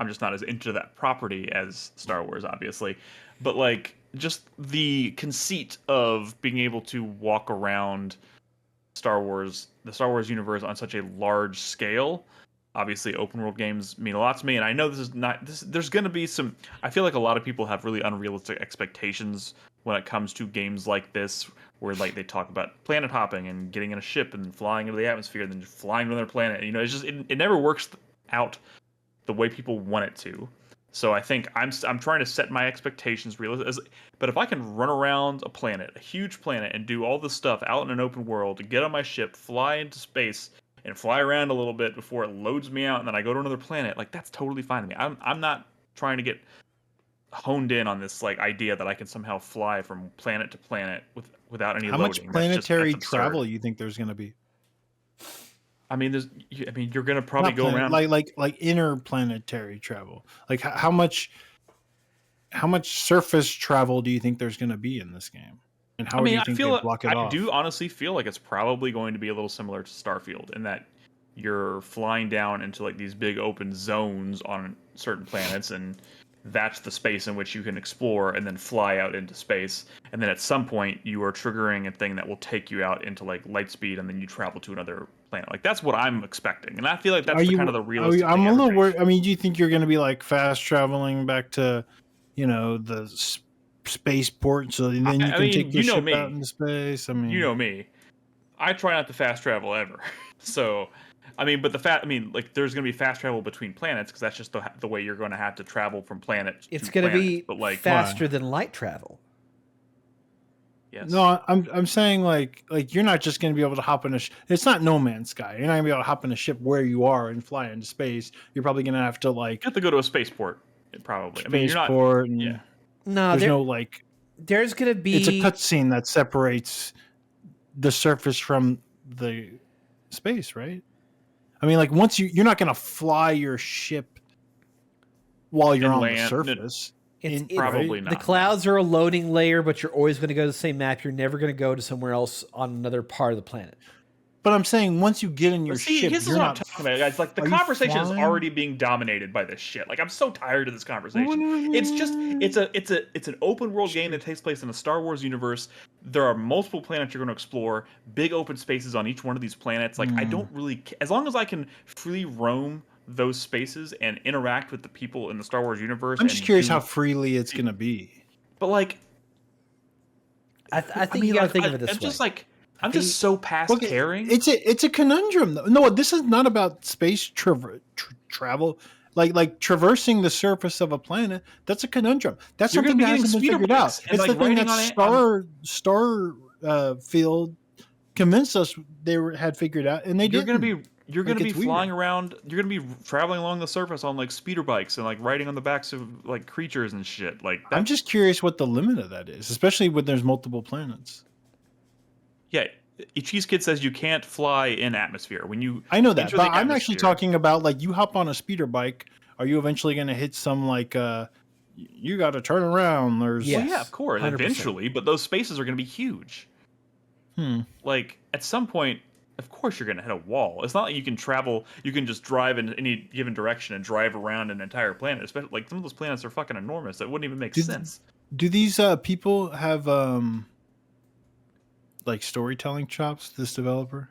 just not as into that property as Star Wars, obviously, but like just the conceit of being able to walk around the Star Wars universe on such a large scale. Obviously, open world games mean a lot to me, and I know this is not this. There's going to be some. I feel like a lot of people have really unrealistic expectations when it comes to games like this, where like they talk about planet hopping and getting in a ship and flying into the atmosphere, and then just flying to another planet. You know, it's just it never works out the way people want it to. So I think I'm trying to set my expectations realistic. But if I can run around a planet, a huge planet, and do all this stuff out in an open world, get on my ship, fly into space, and fly around a little bit before it loads me out, and then I go to another planet, like that's totally fine to me. I'm not trying to get honed in on this like idea that I can somehow fly from planet to planet without any how loading. much planetary travel you think there's going to be? I mean, you're gonna probably go around like interplanetary travel. Like how much surface travel do you think there's going to be in this game? And how do you think they block it off? I do honestly feel like it's probably going to be a little similar to Starfield in that you're flying down into like these big open zones on certain planets, and that's the space in which you can explore and then fly out into space. And then at some point you are triggering a thing that will take you out into like light speed, and then you travel to another planet. Like that's what I'm expecting, and I feel like that's kind of the realistic. I'm a little worried. I mean, do you think you're going to be like fast traveling back to, the spaceport, so then you can take the ship out into space? I mean, you know me, I try not to fast travel ever. So, I mean, but like there's going to be fast travel between planets because that's just the way you're going to have to travel from planet. It's going to be faster than light travel. Yes. No, I'm saying like you're not just going to be able to hop in it's not No Man's Sky. You're not going to be able to hop in a ship where you are and fly into space. You're probably going to have to you have to go to a spaceport. Probably. Spaceport. Yeah. No, there's going to be. It's a cutscene that separates the surface from the space, right? I mean, like once you're not going to fly your ship while you're on the surface. Probably not. The clouds are a loading layer, but you're always going to go to the same map. You're never going to go to somewhere else on another part of the planet. But I'm saying once you get in your ship, this is what I'm talking about, guys. Like the conversation is already being dominated by this shit. Like I'm so tired of this conversation. It's an open world game that takes place in a Star Wars universe. There are multiple planets you're going to explore, big open spaces on each one of these planets. Like I don't really, as long as I can freely roam those spaces and interact with the people in the Star Wars universe. I'm just curious how freely it's going to be. But like, I think you got to think of it this way. Just like. I'm just so past caring. It's a conundrum, though. No, this is not about space travel. Like traversing the surface of a planet. That's a conundrum. That's something that hasn't been figured out. It's the thing that Starfield convinced us they had figured out, and they didn't. You're gonna be flying around. You're gonna be traveling along the surface on like speeder bikes and like riding on the backs of like creatures and shit. Like I'm just curious what the limit of that is, especially when there's multiple planets. Yeah, Cheese Kid says you can't fly in atmosphere. I know that, but I'm actually talking about like you hop on a speeder bike. Are you eventually going to hit some like you got to turn around? Well, yeah, of course, 100%. Eventually, but those spaces are going to be huge. Like at some point, of course, you're going to hit a wall. It's not like you can travel. You can just drive in any given direction and drive around an entire planet. Especially like some of those planets are fucking enormous. That wouldn't even make sense. Do these people have like storytelling chops, this developer?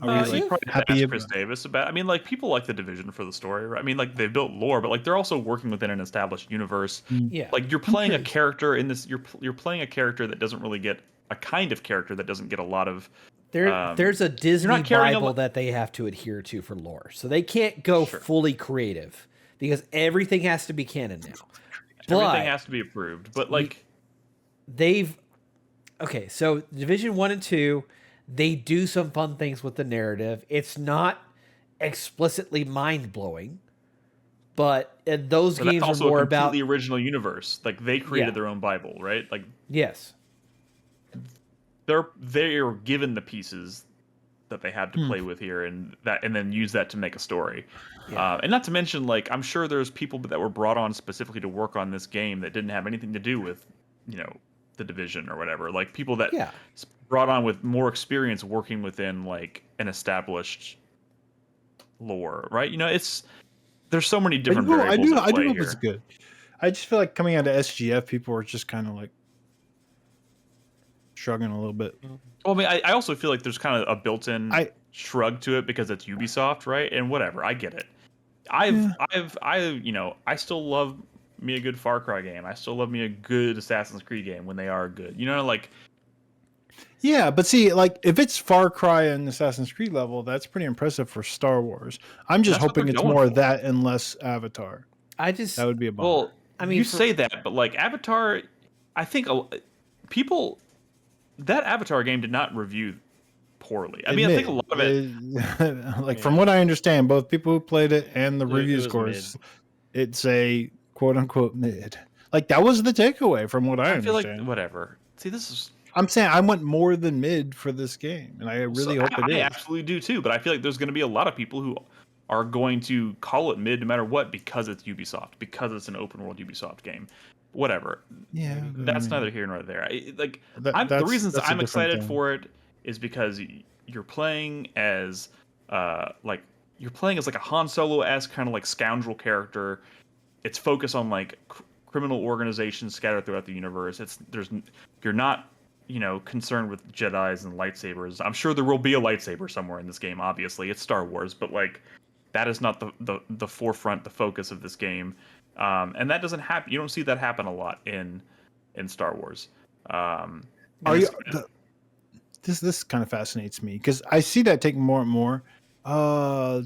Are we like happy ask Chris Davis about? I mean, like people like the Division for the story, right? I mean, like they've built lore, but like they're also working within an established universe. Yeah, like you're playing a character in this. You're playing a character that doesn't really get a kind of character that doesn't get a lot of. There's a Disney Bible that they have to adhere to for lore, so they can't go fully creative because everything has to be canon now. Everything has to be approved, but like Okay, so Division 1 and 2, they do some fun things with the narrative. It's not explicitly mind-blowing, but those games are more about the original universe. Like they created their own Bible, right? Like yes, they're given the pieces that they had to play with here, and then use that to make a story. Yeah. And not to mention, like I'm sure there's people that were brought on specifically to work on this game that didn't have anything to do with, the Division or whatever. Like people that Yeah. brought on with more experience working within like an established lore, right? You know, there's so many different variables at I do play hope here. it's good. I just feel like coming out of SGF, people are just kind of like shrugging a little bit. Well, I mean, I also feel like there's kind of a built-in shrug to it because it's Ubisoft, right? And whatever, I get it. I still love me a good Far Cry game. I still love me a good Assassin's Creed game when they are good. You know, like. Yeah, but see, like if it's Far Cry and Assassin's Creed level, that's pretty impressive for Star Wars. I'm just hoping it's more of that and less Avatar. That would be a bummer. Well, I mean, you say that, but like Avatar, I think people that Avatar game did not review poorly. I mean, I think a lot of it, like from what I understand, both people who played it and the review scores, it's a quote unquote mid. Like that was the takeaway from what I understand. Feel like whatever. See, this is. I'm saying I want more than mid for this game, and I really hope it is. I absolutely do too, but I feel like there's going to be a lot of people who are going to call it mid no matter what because it's Ubisoft, because it's an open world Ubisoft game. Whatever. Yeah, that's neither here nor there. The reasons I'm excited for it is because you're playing as like a Han Solo-esque kind of like scoundrel character. It's focused on like criminal organizations scattered throughout the universe. You're not concerned with Jedis and lightsabers. I'm sure there will be a lightsaber somewhere in this game. Obviously, it's Star Wars, but like that is not the forefront, the focus of this game, and that doesn't happen. You don't see that happen a lot in Star Wars. This kind of fascinates me because I see that take more and more.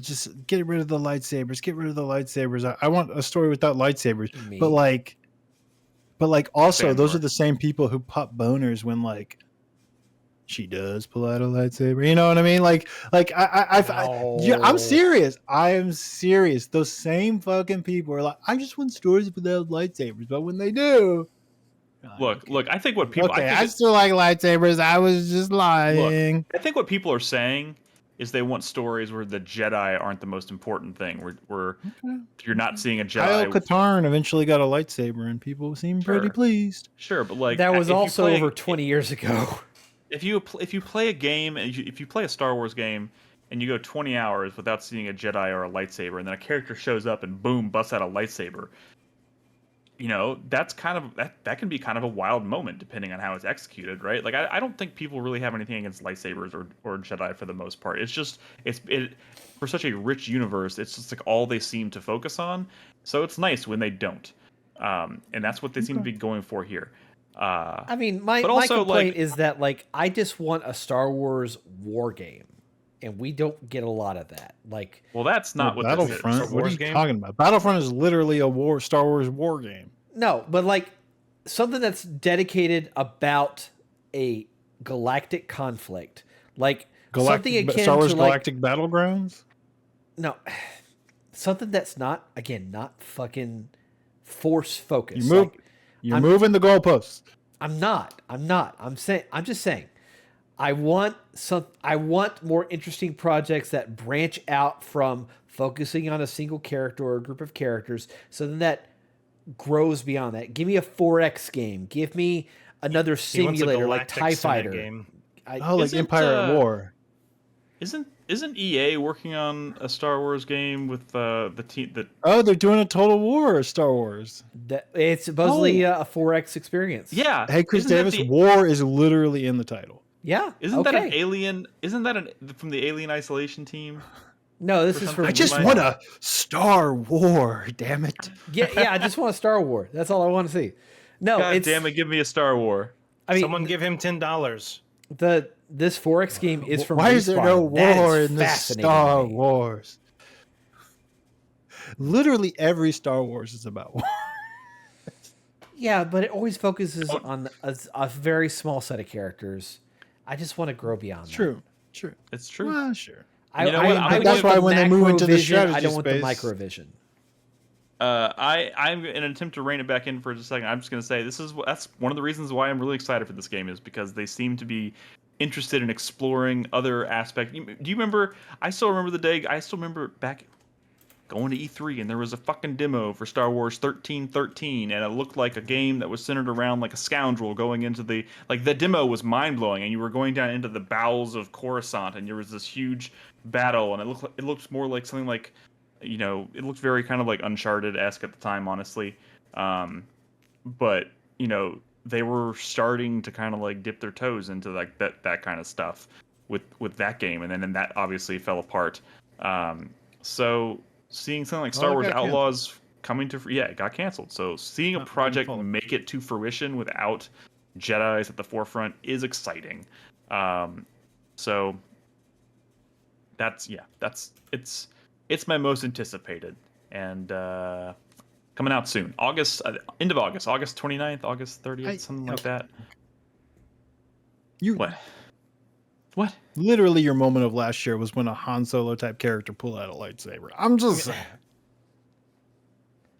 Just get rid of the lightsabers. Get rid of the lightsabers. I want a story without lightsabers, but like also those are the same people who pop boners when like she does pull out a lightsaber. You know what I mean? I'm serious. I am serious. Those same fucking people are like, I just want stories without lightsabers, but when they do, look. I think what people. I still like lightsabers. I was just lying. Look, I think what people are saying is they want stories where the Jedi aren't the most important thing. Where you're not seeing a Jedi. Kyle Katarn eventually got a lightsaber, and people seem pretty pleased. Sure, but like that was also over 20 years ago. If you play a game and if you play a Star Wars game and you go 20 hours without seeing a Jedi or a lightsaber, and then a character shows up and boom, busts out a lightsaber, that's kind of that can be kind of a wild moment depending on how it's executed, right? Like I don't think people really have anything against lightsabers or Jedi for the most part. It's just for such a rich universe, it's just like all they seem to focus on. So it's nice when they don't, and that's what they seem to be going for here. I mean, my complaint is that like I just want a Star Wars war game, and we don't get a lot of that. Like, well, that's not what Battlefront. This is. What are you talking about? Battlefront is literally a Star Wars war game. No, but like something that's dedicated about a galactic conflict, like something akin Star Wars to Galactic Battlegrounds. No, something that's not fucking force focused. You're moving the goalposts. I'm not. I'm just saying. I want more interesting projects that branch out from focusing on a single character or a group of characters, so then that grows beyond that. Give me a 4X game. Give me another simulator like TIE Fighter game. Like Empire at War. Isn't EA working on a Star Wars game with the team that? Oh, they're doing a Total War Star Wars. It's supposedly a 4X experience. Yeah. Hey, Chris Davis, War is literally in the title. Yeah. Isn't that an Alien? Isn't that from the Alien Isolation team? No, this is from. I just want a Star War. Damn it. Yeah. I just want a Star War. That's all I want to see. No, God damn it! Give me a Star War. I mean, someone give him $10. This 4X game is from. Why is there no war in this Star Wars? Literally every Star Wars is about war. Yeah, but it always focuses on a very small set of characters. I just want to grow beyond that. True. It's true. Well, sure. That's why when they move into the strategy I don't want the space, microvision. I'm in an attempt to rein it back in for just a second. I'm just going to say that's one of the reasons why I'm really excited for this game is because they seem to be interested in exploring other aspects. Do you remember? I still remember the day. I still remember back. going to E3 and there was a fucking demo for Star Wars 1313 and it looked like a game that was centered around like a scoundrel going into the demo was mind-blowing and you were going down into the bowels of Coruscant and there was this huge battle and it looked more like something like, you know, it looked very kind of like Uncharted-esque at the time, honestly. But, you know, they were starting to kind of like dip their toes into like that kind of stuff with that game, and then that obviously fell apart. So seeing something like Star Wars Outlaws coming to it got canceled. So seeing a project make it to fruition without Jedis at the forefront is exciting. So it's my most anticipated, and coming out soon, end of August 29th, August 30th, something like that. What? Literally, your moment of last year was when a Han Solo type character pulled out a lightsaber. I'm just saying.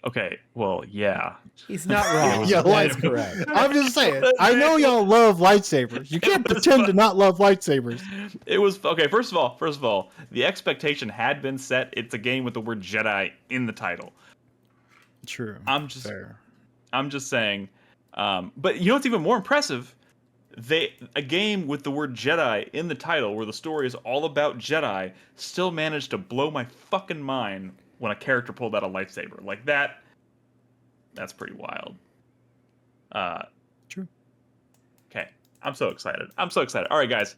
Okay, well, yeah. He's not wrong. Yeah, that's correct. I'm just saying. I know y'all love lightsabers. You can't pretend to not love lightsabers. It was okay. First of all, the expectation had been set. It's a game with the word Jedi in the title. True. I'm just saying. But you know what's even more impressive? A game with the word Jedi in the title, where the story is all about Jedi, still managed to blow my fucking mind when a character pulled out a lightsaber like that. That's pretty wild. True. Okay, I'm so excited. All right, guys,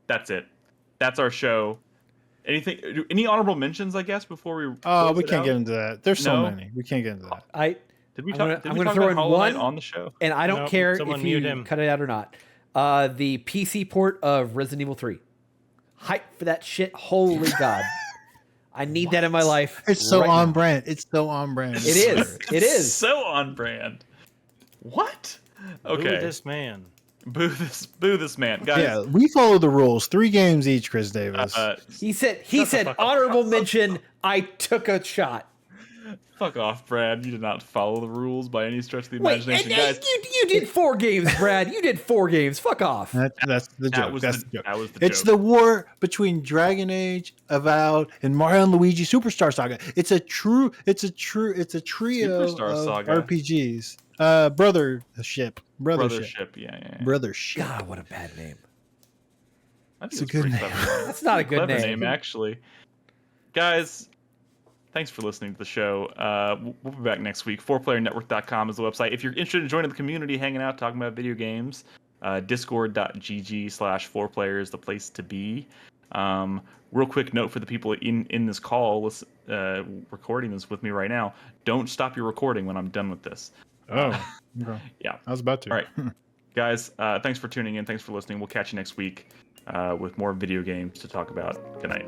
that's it. That's our show. Any honorable mentions, I guess, before we? We can't get into that. There's so many. We can't get into that. I'm going to throw in one on the show, and I don't care if you cut it out or not. The PC port of Resident Evil 3. Hype for that shit. Holy God. I need that in my life. It's so on brand. It's so on brand. It is. It is. So on brand. What? Okay. Boo this man. Boo this man. Guys. Yeah, we follow the rules. 3 games each, Chris Davis. He said honorable mention, I took a shot. Fuck off, Brad. You did not follow the rules by any stretch of the imagination. Guys, you did 4 games, Brad. You did 4 games. Fuck off. That's the joke. That's the joke. That was the It's joke. the war between Dragon Age, Avowed, and Mario and Luigi Superstar Saga. It's a trio Superstar of Saga. RPGs. Brothership. Yeah. Brothership. God, what a bad name. That's a good name. That's not a good name, actually. Guys, thanks for listening to the show. We'll be back next week. 4playernetwork.com is the website. If you're interested in joining the community, hanging out, talking about video games, discord.gg/4player is the place to be. Real quick note for the people in this call recording this with me right now. Don't stop your recording when I'm done with this. Oh, okay. Yeah. I was about to. All right. Guys, thanks for tuning in. Thanks for listening. We'll catch you next week with more video games to talk about. Good night.